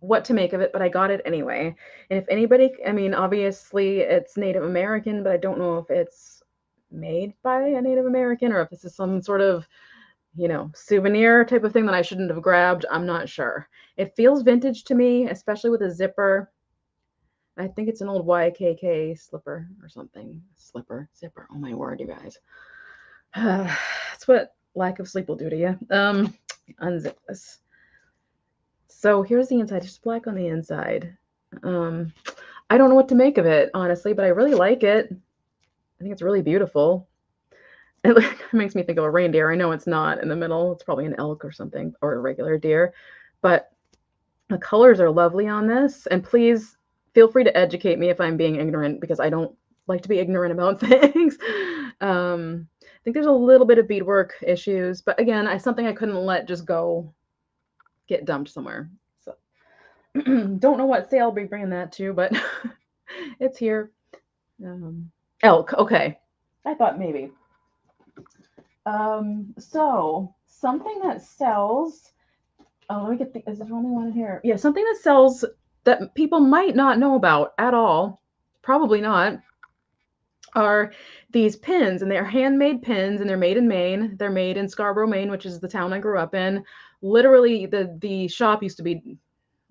what to make of it, but I got it anyway. And if anybody, I mean, obviously it's Native American, but I don't know if it's made by a Native American or if this is some sort of, souvenir type of thing that I shouldn't have grabbed. I'm not sure. It feels vintage to me, especially with a zipper. I think it's an old YKK slipper or something. Zipper. Oh my word, you guys. That's what lack of sleep will do to you. Unzip this. So here's the inside, just black on the inside. I don't know what to make of it, honestly, but I really like it. I think it's really beautiful. It makes me think of a reindeer. I know it's not in the middle. It's probably an elk or something, or a regular deer. But the colors are lovely on this. And please feel free to educate me if I'm being ignorant, because I don't like to be ignorant about things. I think there's a little bit of beadwork issues, but again, something I couldn't let just get dumped somewhere. So don't know what sale I'll be bringing that to, but it's here. Elk, okay. I thought maybe. So something that sells. Oh, let me get is there only one in here? Yeah, something that sells that people might not know about at all, probably not, are these pins, and they're handmade pins, and they're made in Maine. They're made in Scarborough, Maine, which is the town I grew up in. Literally, the shop used to be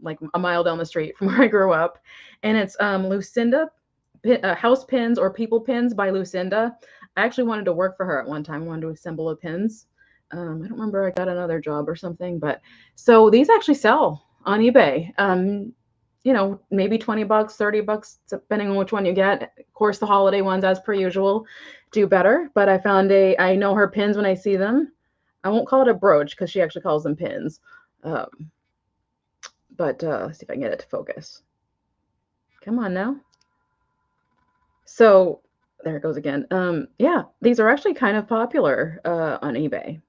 like a mile down the street from where I grew up, and it's Lucinda house pins or people pins by Lucinda. I actually wanted to work for her at one time. I wanted to assemble the pins. I don't remember. I got another job or something, but so these actually sell on eBay. Maybe 20 bucks, 30 bucks, depending on which one you get. Of course, the holiday ones, as per usual, do better. But I know her pins when I see them. I won't call it a brooch because she actually calls them pins. But let's see if I can get it to focus. Come on now. So there it goes again. Yeah, these are actually kind of popular on eBay.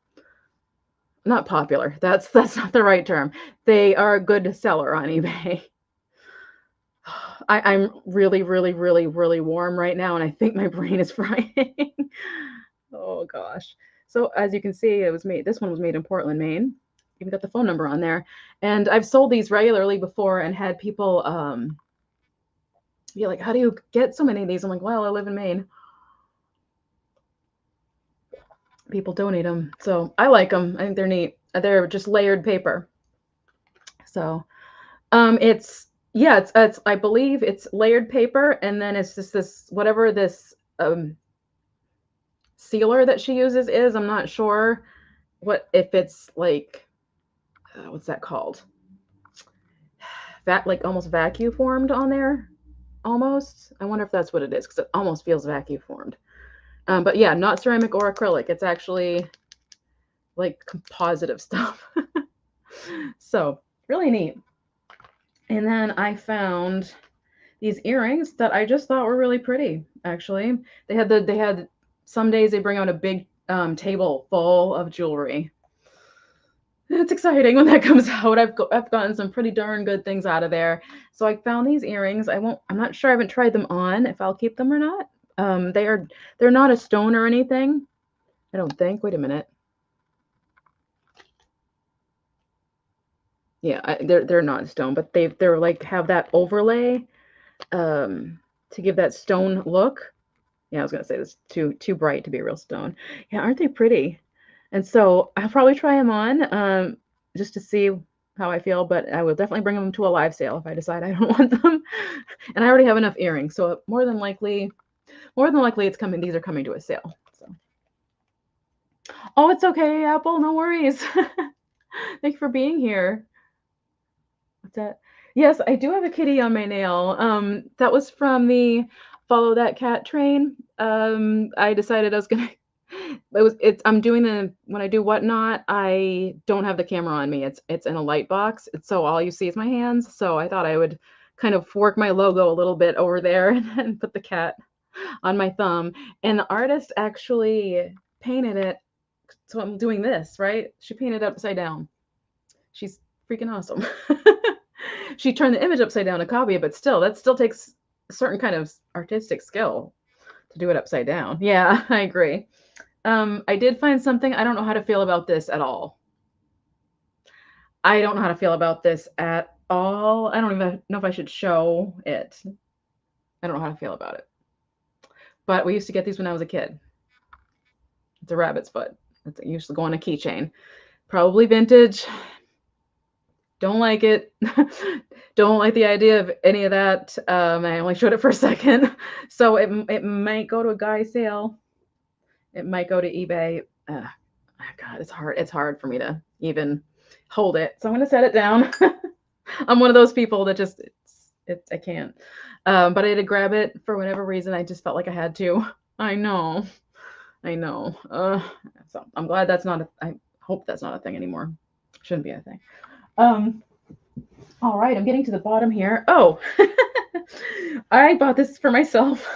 Not popular. That's not the right term. They are a good seller on eBay. I'm really, really, really, really warm right now, and I think my brain is frying. Oh gosh. So as you can see, this one was made in Portland, Maine. Even got the phone number on there. And I've sold these regularly before and had people be like, how do you get so many of these? I'm like, well, I live in Maine. People donate them. So I like them. I think they're neat. They're just layered paper. So it's I believe it's layered paper, and then it's just this whatever this sealer that she uses is. I'm not sure if it's like what's that called? Like almost vacuum formed on there. Almost. I wonder if that's what it is because it almost feels vacuum formed. But yeah, not ceramic or acrylic. It's actually like compositive stuff. So really neat. And then I found these earrings that I just thought were really pretty, actually. They had some days they bring out a big table full of jewelry. It's exciting when that comes out. I've gotten some pretty darn good things out of there. So I found these earrings. I'm not sure, I haven't tried them on if I'll keep them or not. They're not a stone or anything, I don't think. Wait a minute. Yeah, they're not stone, but they're like have that overlay to give that stone look. Yeah, I was gonna say this too bright to be a real stone. Yeah, aren't they pretty? And so I'll probably try them on just to see how I feel, but I will definitely bring them to a live sale if I decide I don't want them. And I already have enough earrings, so more than likely it's coming. These are coming to a sale. So, oh, it's okay, Apple. No worries. Thank you for being here. What's that? Yes, I do have a kitty on my nail. That was from the follow that cat train. I decided I was gonna. I'm doing when I do whatnot. I don't have the camera on me. It's in a light box. So all you see is my hands. So I thought I would kind of work my logo a little bit over there and put the cat on my thumb. And the artist actually painted it. So I'm doing this, right? She painted it upside down. She's freaking awesome. She turned the image upside down to copy it, but still, that still takes a certain kind of artistic skill to do it upside down. Yeah, I agree. I did find something. I don't know how to feel about this at all. I don't know how to feel about this at all. I don't even know if I should show it. I don't know how to feel about it. But we used to get these when I was a kid. It's a rabbit's foot. It used to go on a keychain. Probably vintage. Don't like it. Don't like the idea of any of that. I only showed it for a second. So it might go to a guy sale. It might go to eBay. God, it's hard. It's hard for me to even hold it. So I'm going to set it down. I'm one of those people that just, I can't. But I had to grab it for whatever reason. I just felt like I had to. I know. So I'm glad I hope that's not a thing anymore. Shouldn't be a thing. All right, I'm getting to the bottom here. Oh, I bought this for myself.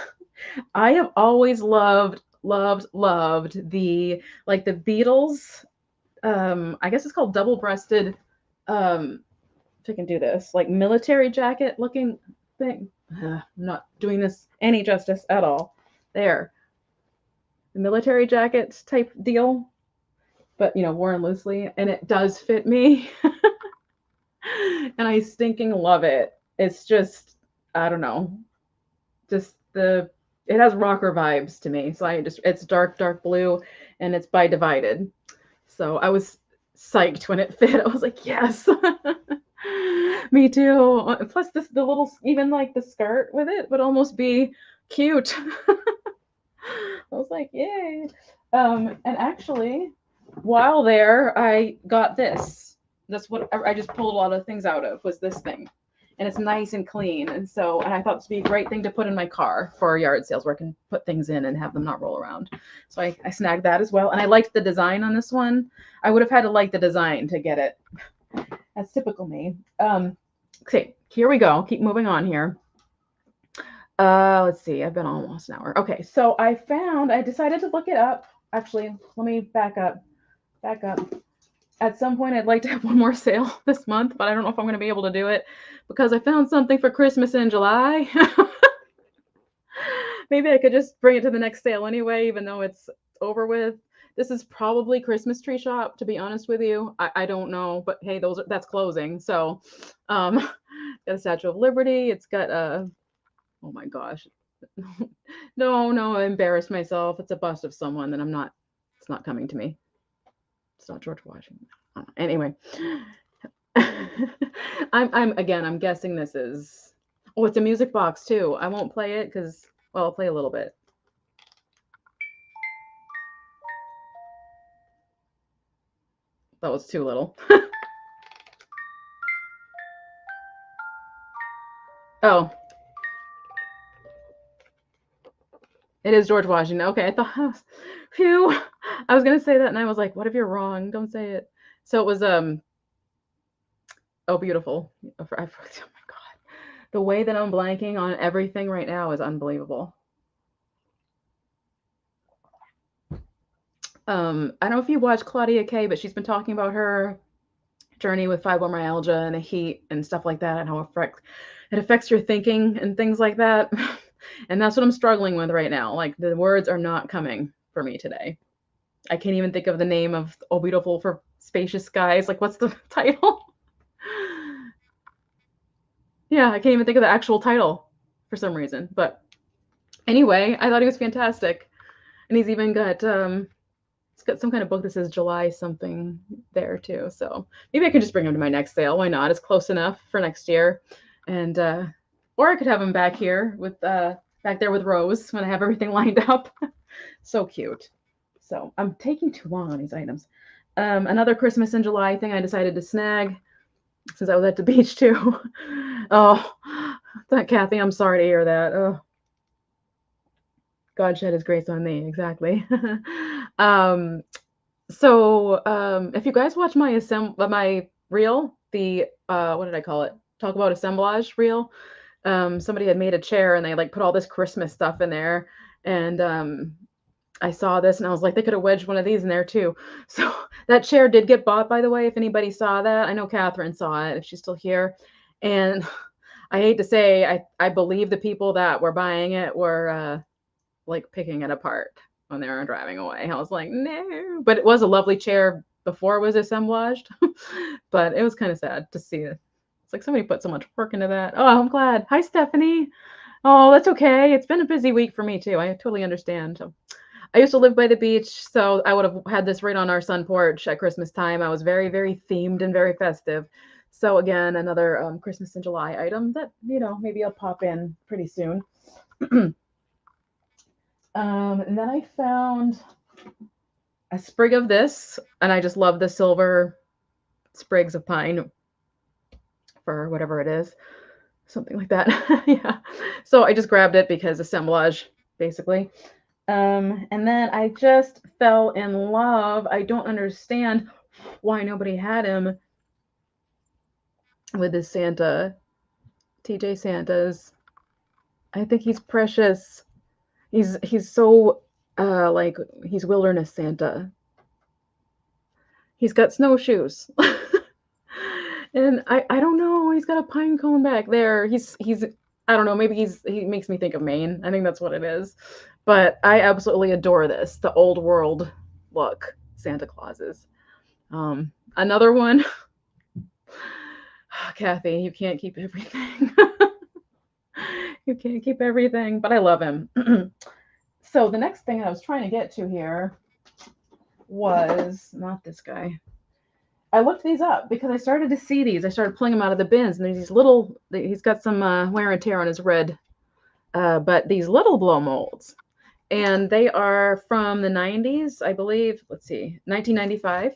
I have always loved the Beatles. I guess it's called double-breasted. If I can do this, like military jacket looking thing. I'm not doing this any justice at all. There, the military jacket type deal, but worn loosely, and it does fit me. And I stinking love it. It's just, I don't know, just it has rocker vibes to me. So it's dark blue, and it's by Divided. So I was psyched when it fit. I was like, yes. Me too. Plus the little, even like the skirt with it would almost be cute. I was like, yay. And actually, while there, I got this. That's what I just pulled a lot of things out of, was this thing. And it's nice and clean. And I thought this would be a great thing to put in my car for yard sales where I can put things in and have them not roll around. So I snagged that as well. And I liked the design on this one. I would have had to like the design to get it. That's typical me. Okay, here we go. Keep moving on here. Let's see. I've been almost an hour. Okay, so I decided to look it up. Actually, let me back up. At some point, I'd like to have one more sale this month, but I don't know if I'm going to be able to do it because I found something for Christmas in July. Maybe I could just bring it to the next sale anyway, even though it's over with. This is probably Christmas tree shop, to be honest with you. I don't know, but hey, that's closing. So, got a Statue of Liberty. It's got oh my gosh. No, I embarrassed myself. It's a bust of someone that it's not coming to me. It's not George Washington. Anyway, I'm guessing this is. Oh, it's a music box too. I won't play it because, well, I'll play a little bit. That was too little. Oh, it is George Washington. Okay, I thought, phew, I was gonna say that, and I was like, what if you're wrong? Don't say it. So it was oh, beautiful. Oh my The way that I'm blanking on everything right now is unbelievable. I don't know if you watch Claudia Kay, but she's been talking about her journey with fibromyalgia and the heat and stuff like that, and how it affects your thinking and things like that. And that's what I'm struggling with right now. Like the words are not coming for me today. I can't even think of the name of Oh Beautiful for Spacious Skies. Like, what's the title? Yeah, I can't even think of the actual title for some reason. But anyway, I thought he was fantastic. And he's even got it's got some kind of book that says July something there too. So maybe I could just bring him to my next sale. Why not? It's close enough for next year. And or I could have him back here with back there with Rose when I have everything lined up. So cute. So I'm taking too long on these items. Another Christmas in July thing I decided to snag since I was at the beach too. Oh, that Kathy, I'm sorry to hear that. Oh, God shed his grace on me, exactly. um, if you guys watch my reel, the what did I call it? Talk about assemblage reel. Somebody had made a chair and they like put all this Christmas stuff in there, and I saw this and I was like, they could have wedged one of these in there too. So that chair did get bought, by the way, if anybody saw that. I know Catherine saw it, if she's still here. And I hate to say, I believe the people that were buying it were like picking it apart when they were driving away. I was like, no. But it was a lovely chair before it was assemblaged. But it was kind of sad to see it. It's like somebody put so much work into that. Oh, I'm glad. Hi, Stephanie. Oh, that's okay. It's been a busy week for me too. I totally understand. So, I used to live by the beach, so I would have had this right on our sun porch at Christmas time. I was very, very themed and very festive. So again, another Christmas in July item that, maybe I'll pop in pretty soon. And then I found a sprig of this, and I just love the silver sprigs of pine for whatever it is, something like that. Yeah. So I just grabbed it because assemblage, basically. And then I just fell in love. I don't understand why nobody had him with his Santa, TJ Santas. I think he's precious. He's so like he's wilderness Santa. He's got snowshoes. And I don't know, he's got a pine cone back there. He's I don't know, maybe he makes me think of Maine. I think that's what it is. But I absolutely adore this, the old world look Santa Clauses. Another one, Kathy, you can't keep everything. You can't keep everything, but I love him. So the next thing I was trying to get to here was not this guy. I looked these up because I started to see these. I started pulling them out of the bins, and there's these little. He's got some wear and tear on his red, but these little blow molds, and they are from the 90s, I believe. Let's see, 1995,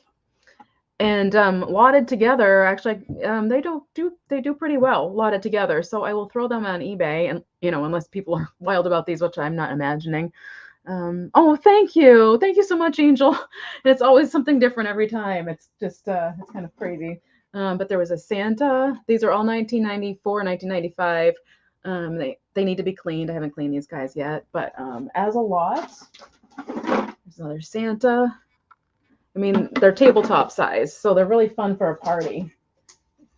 and lotted together. Actually, they do pretty well lotted together. So I will throw them on eBay, and unless people are wild about these, which I'm not imagining. Oh, thank you so much, Angel. It's always something different every time. It's just it's kind of crazy. But there was a Santa. These are all 1994, 1995. They need to be cleaned. I haven't cleaned these guys yet, but as a lot, there's another Santa. I mean, they're tabletop size, so they're really fun for a party.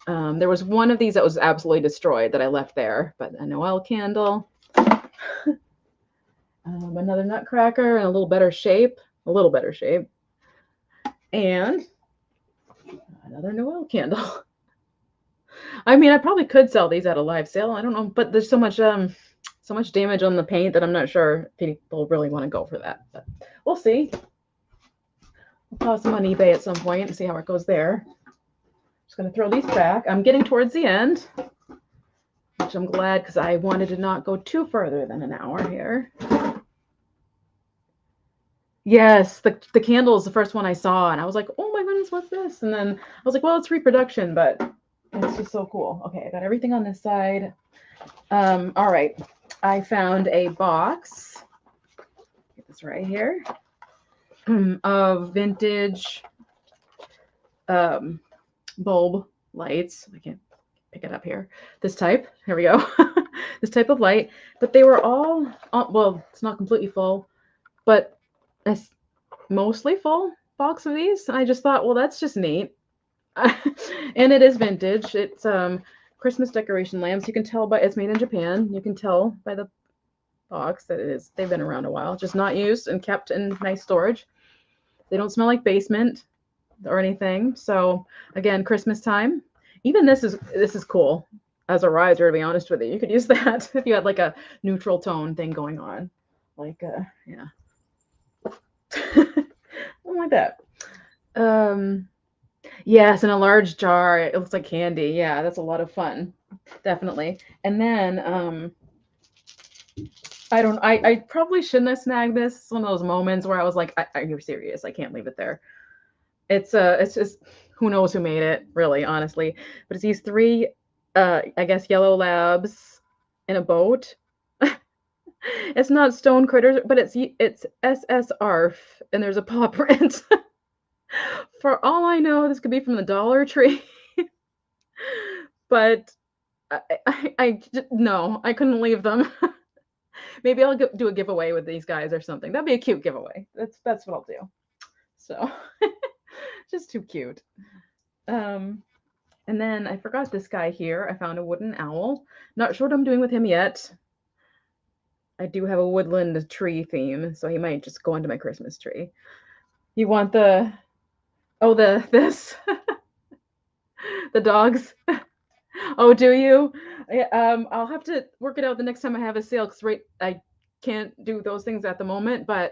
There was one of these that was absolutely destroyed that I left there, but a Noel candle. Another nutcracker in a little better shape, and another Noel candle. I mean, I probably could sell these at a live sale. I don't know, but there's so much damage on the paint that I'm not sure people really want to go for that. But we'll see. I'll toss them on eBay at some point and see how it goes there. Just gonna throw these back. I'm getting towards the end, which I'm glad because I wanted to not go too further than an hour here. Yes, the candle is the first one I saw, and I was like, oh my goodness, what's this? And then I was like, well, it's reproduction, but it's just so cool. Okay, I got everything on this side. All right, I found a box. Get this right here of vintage bulb lights. I can't pick it up here. This type, here we go. This type of light, but they were all, well, it's not completely full, but a mostly full box of these. And I just thought, well, that's just neat. And it is vintage. It's Christmas decoration lamps. You can tell by, it's made in Japan. You can tell by the box that it is, they've been around a while, just not used and kept in nice storage. They don't smell like basement or anything. So again, Christmas time. Even this is cool as a riser, to be honest with you. You could use that if you had like a neutral tone thing going on. Like yeah. Something like that. Yes, in a large jar. It looks like candy. Yeah, that's a lot of fun. Definitely. And then I probably shouldn't have snagged this. It's one of those moments where I was like, are you serious? I can't leave it there. It's just who knows who made it, really, honestly. But it's these three I guess yellow labs in a boat. It's not stone critters, but it's SSRF and there's a paw print. For all I know, this could be from the Dollar Tree. But no, I couldn't leave them. Maybe I'll do a giveaway with these guys or something. That'd be a cute giveaway. That's what I'll do. So just too cute. And then I forgot this guy here. I found a wooden owl. Not sure what I'm doing with him yet. I do have a woodland tree theme, so he might just go into my Christmas tree. You want the this the dogs? Oh, do you? I'll have to work it out the next time I have a sale because I can't do those things at the moment. But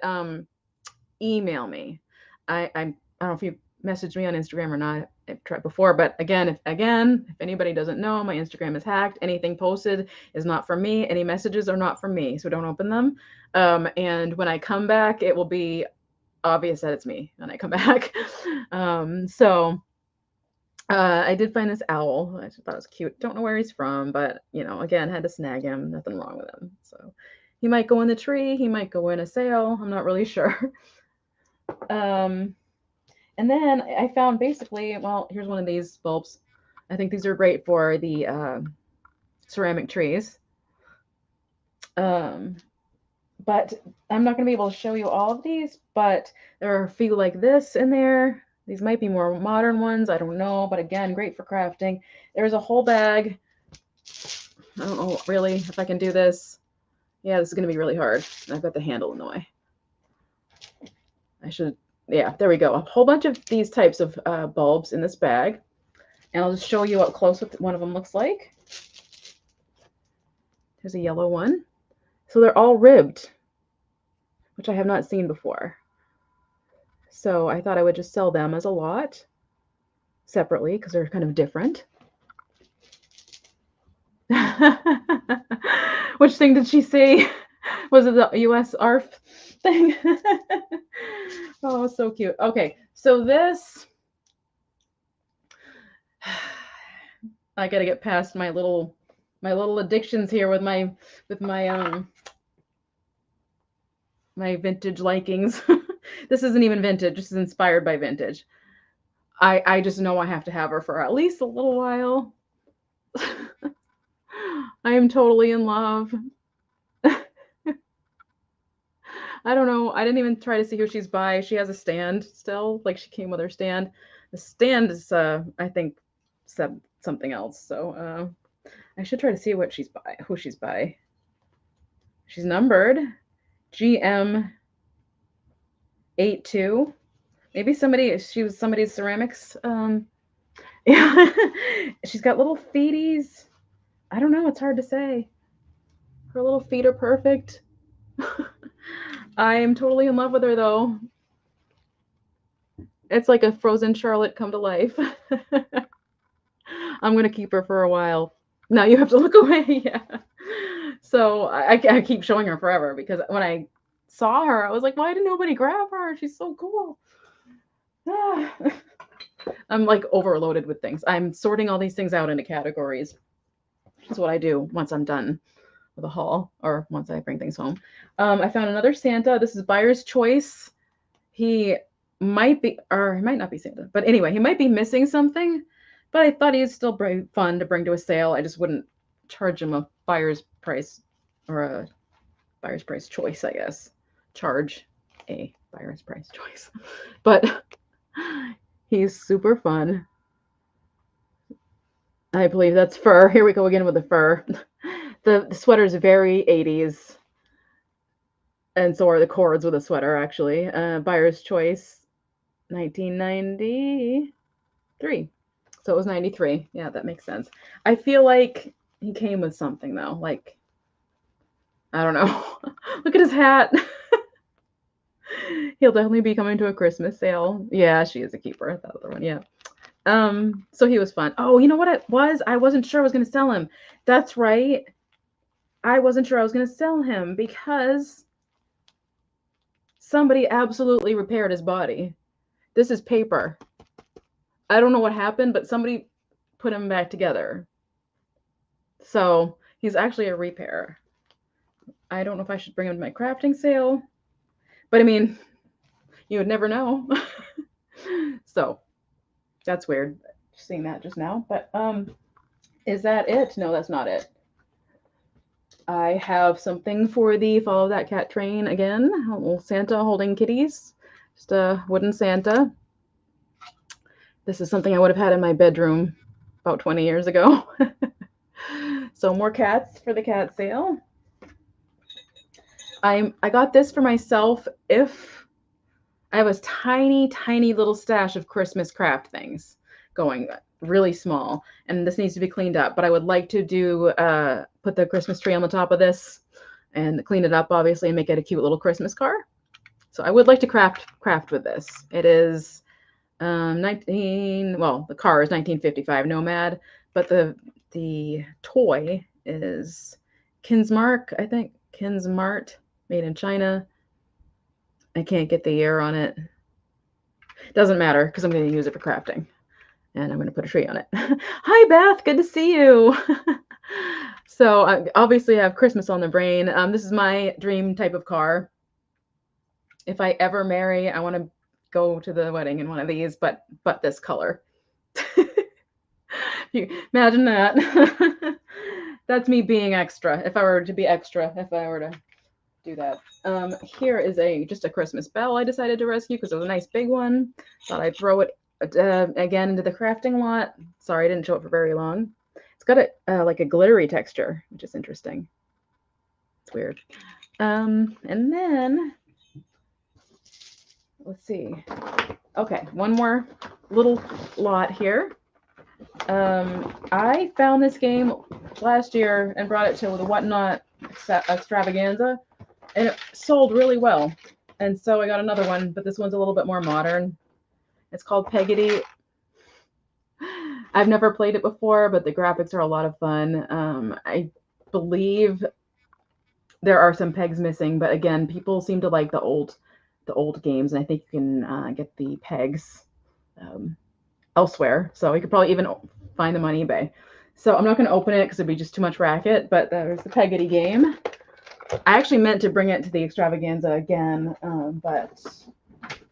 email me. I don't know if you messaged me on Instagram or not. I've tried before, but again, if anybody doesn't know, my Instagram is hacked. Anything posted is not from me. Any messages are not from me, so don't open them. And when I come back, it will be obvious that it's me when I come back. I did find this owl. I just thought it was cute. Don't know where he's from, but again, had to snag him. Nothing wrong with him. So he might go in the tree. He might go in a sale. I'm not really sure. And then I found basically, well, here's one of these bulbs. I think these are great for the ceramic trees. But I'm not going to be able to show you all of these, but there are a few like this in there. These might be more modern ones. I don't know. But again, great for crafting. There's a whole bag. I don't know really if I can do this. Yeah, this is going to be really hard. I've got the handle in the way. I should, yeah, there we go. A whole bunch of these types of bulbs in this bag. And I'll just show you up close what one of them looks like. Here's a yellow one. So they're all ribbed, which I have not seen before. So I thought I would just sell them as a lot separately because they're kind of different. Which thing did she say? Was it the US ARF thing? Oh, so cute. Okay, so this, I gotta get past my little addictions here with my my vintage likings. This isn't even vintage. This is inspired by vintage. I just know I have to have her for at least a little while. I am totally in love. I don't know. I didn't even try to see who she's by. She has a stand still. Like she came with her stand. The stand is, I think, something else. So I should try to see what she's by. Who she's by. She's numbered GM 82. Maybe she was somebody's ceramics. Yeah. She's got little feeties. I don't know. It's hard to say. Her little feet are perfect. I am totally in love with her, though. It's like a frozen Charlotte come to life. I'm going to keep her for a while. Now you have to look away. Yeah. So I keep showing her forever because when I saw her, I was like, why did nobody grab her? She's so cool. I'm like overloaded with things. I'm sorting all these things out into categories. That's what I do once I'm done with a haul or once I bring things home. I found another Santa. This is Buyer's Choice. He might be, or he might not be Santa, but anyway, he might be missing something But I thought he's still very fun to bring to a sale. I just wouldn't charge him a buyer's price or a buyer's price choice, I guess. Charge a buyer's price choice. But he's super fun. I believe that's fur. Here we go again with the fur. The sweater's very 80s. And so are the cords with the sweater, actually. Buyer's choice, 1993. So it was 93. Yeah, that makes sense. I feel like he came with something, though. Like, I don't know. Look at his hat. He'll definitely be coming to a Christmas sale. Yeah, she is a keeper. That other one, yeah. So he was fun. Oh, you know what it was? I wasn't sure I was going to sell him. That's right. I wasn't sure I was going to sell him because somebody absolutely repaired his body. This is paper. I don't know what happened, but somebody put him back together. So he's actually a repair. I don't know if I should bring him to my crafting sale, but I mean, you would never know. So that's weird seeing that just now. But is that it? No, that's not it. I have something for the Follow That Cat train again. A little Santa holding kitties. Just a wooden Santa. This is something I would have had in my bedroom about 20 years ago. So more cats for the cat sale. I got this for myself if I have a tiny, tiny little stash of Christmas craft things going, really small, and this needs to be cleaned up. But I would like to do put the Christmas tree on the top of this and clean it up, obviously, and make it a cute little Christmas car. So I would like to craft with this. It is well, the car is 1955 Nomad, but the toy is Kinsmark, I think. Kinsmart, made in China. I can't get the year on it. Doesn't matter because I'm going to use it for crafting. And I'm going to put a tree on it. Hi, Beth. Good to see you. So I obviously have Christmas on the brain. This is my dream type of car. If I ever marry, I want to go to the wedding in one of these, but this color. You imagine that. That's me being extra. If I were to be extra, if I were to do that. Here is just a Christmas bell I decided to rescue because it was a nice big one. Thought I'd throw it again into the crafting lot. Sorry, I didn't show it for very long. It's got like a glittery texture, which is interesting. It's weird. And then let's see. Okay, one more little lot here. I found this game last year and brought it to the Whatnot extravaganza, and it sold really well. And so I got another one, but this one's a little bit more modern. It's called Peggotty. I've never played it before, but the graphics are a lot of fun. I believe there are some pegs missing, but again, people seem to like the old games, and I think you can get the pegs elsewhere. So you could probably even find them on eBay. So I'm not going to open it because it'd be just too much racket, but there's the Peggotty game. I actually meant to bring it to the extravaganza again, but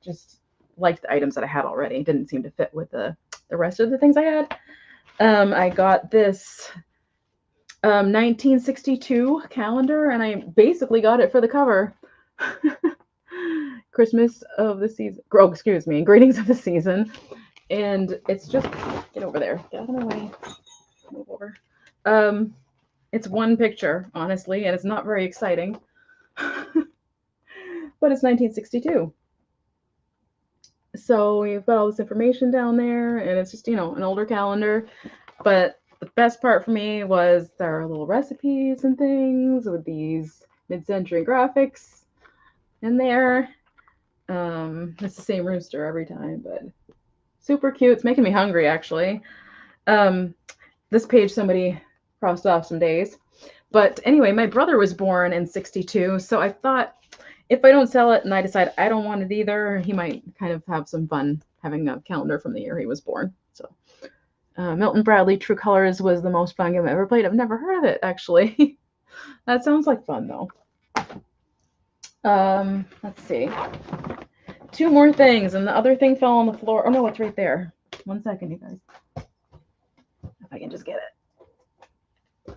just liked the items that I had already. It didn't seem to fit with the rest of the things I had. I got this 1962 calendar, and I basically got it for the cover. Christmas of the season. Oh, excuse me. Greetings of the season. And it's just, get over there. Get out of my way. Move over. It's one picture, honestly, and it's not very exciting. But it's 1962. So you've got all this information down there, and it's just, an older calendar. But the best part for me was there are little recipes and things with these mid-century graphics in there. It's the same rooster every time, but super cute. It's making me hungry, actually. This page somebody crossed off some days. But anyway, my brother was born in 62, so I thought if I don't sell it and I decide I don't want it either, he might kind of have some fun having a calendar from the year he was born. So Milton Bradley True Colors was the most fun game I've ever played. I've never heard of it, actually. That sounds like fun, though. Let's see. Two more things, and the other thing fell on the floor. Oh, no, it's right there. 1 second, you guys. If I can just get it.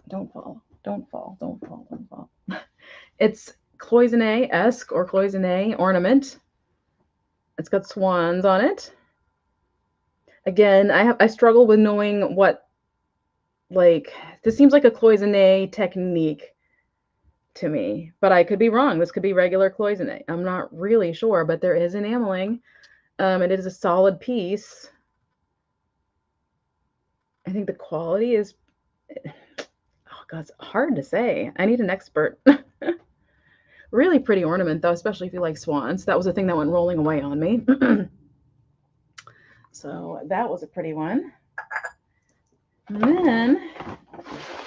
Don't fall. Don't fall. Don't fall. Don't fall. It's cloisonne-esque or cloisonne ornament. It's got swans on it. Again, I struggle with knowing what, like, this seems like a cloisonne technique to me, but I could be wrong. This could be regular cloisonne. I'm not really sure, but there is enameling. It is a solid piece. I think the quality is, oh God, it's hard to say. I need an expert. Really pretty ornament though, especially if you like swans. That was the thing that went rolling away on me. So that was a pretty one. And then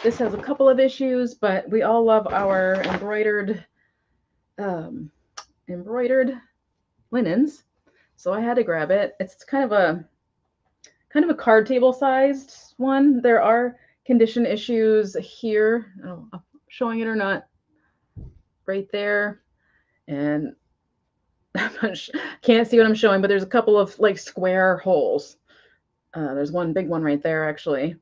this has a couple of issues, but we all love our embroidered linens. So I had to grab it. It's kind of a card table sized one. There are condition issues here. I don't know if I'm showing it or not. Right there. And can't see what I'm showing, but there's a couple of like square holes. There's one big one right there actually.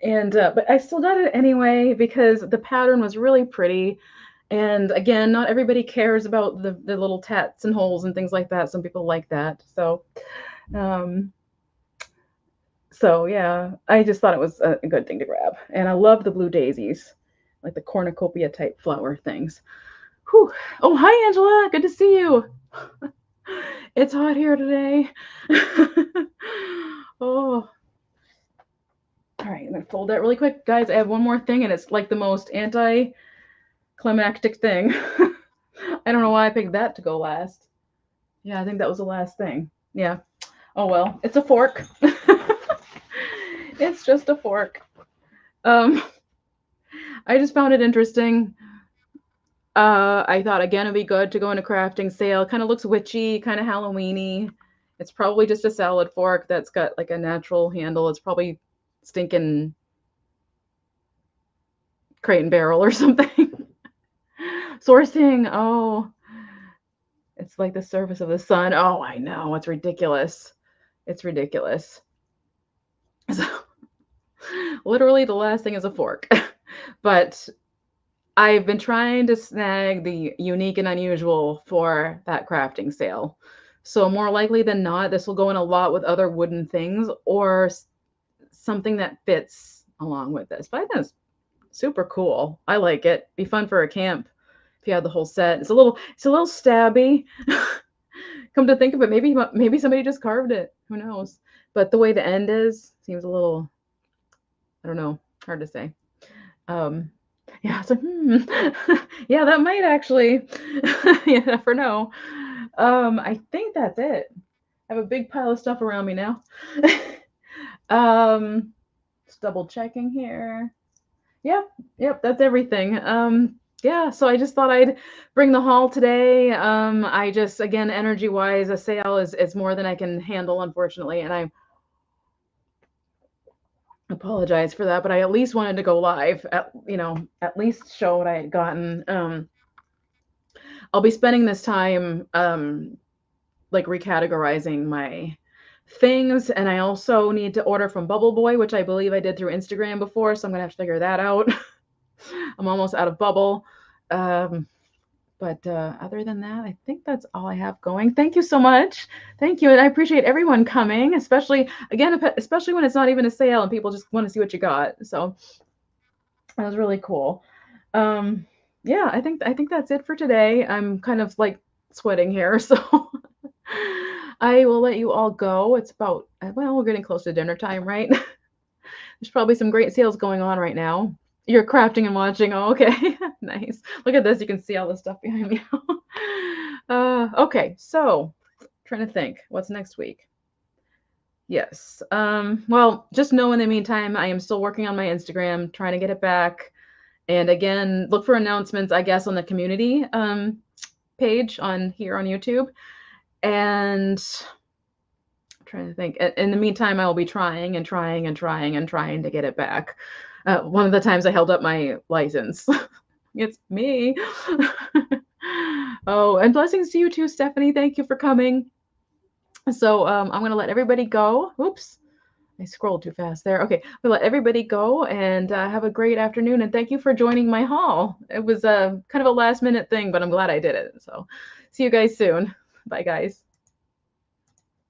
And but I still got it anyway because the pattern was really pretty. And again, not everybody cares about the little tats and holes and things like that. Some people like that. So yeah, I just thought it was a good thing to grab. And I love the blue daisies, like the cornucopia type flower things. Whew. Oh, hi, Angela. Good to see you. It's hot here today. Oh. All right, I'm going to fold that really quick. Guys, I have one more thing, and it's like the most anti-climactic thing. I don't know why I picked that to go last. Yeah, I think that was the last thing. Yeah. Oh, well, it's a fork. It's just a fork. I just found it interesting. I thought, again, it'd be good to go in a crafting sale. Kind of looks witchy, kind of Halloween-y. It's probably just a salad fork that's got like a natural handle. It's probably stinking Crate and Barrel or something. Sourcing. Oh, it's like the surface of the sun. Oh, I know. It's ridiculous. It's ridiculous. So, literally, the last thing is a fork. But I've been trying to snag the unique and unusual for that crafting sale. So more likely than not, this will go in a lot with other wooden things or something that fits along with this. But I think it's super cool. I like it. Be fun for a camp if you had the whole set. It's a little stabby. Come to think of it, maybe somebody just carved it. Who knows? But the way the end is seems a little, I don't know, hard to say. Yeah, so yeah, that might actually. You never know. I think that's it. I have a big pile of stuff around me now. Just double checking here. Yep, that's everything. Yeah, so I just thought I'd bring the haul today. I just, again, energy-wise, a sale is more than I can handle, unfortunately, and I apologize for that, but I at least wanted to go live, at least show what I had gotten. I'll be spending this time like recategorizing my things, and I also need to order from Bubble Boy, which I believe I did through Instagram before, so I'm gonna have to figure that out. I'm almost out of Bubble. But other than that, I think that's all I have going. Thank you so much. Thank you. And I appreciate everyone coming, especially when it's not even a sale and people just want to see what you got. So that was really cool. Yeah, I think that's it for today. I'm kind of like sweating here, so I will let you all go. It's about, well, we're getting close to dinner time, right? There's probably some great sales going on right now. You're crafting and watching. Oh, okay. Nice. Look at this. You can see all the stuff behind me. Okay. So trying to think what's next week. Yes. Well, just know in the meantime, I am still working on my Instagram, trying to get it back. And again, look for announcements, I guess, on the community page here on YouTube. And I'm trying to think. In the meantime, I will be trying and trying and trying and trying to get it back. One of the times I held up my license. It's me. Oh, and blessings to you too, Stephanie. Thank you for coming. So I'm going to let everybody go. Oops. I scrolled too fast there. Okay, we'll let everybody go and have a great afternoon. And thank you for joining my haul. It was a kind of a last minute thing, but I'm glad I did it. So see you guys soon. Bye, guys.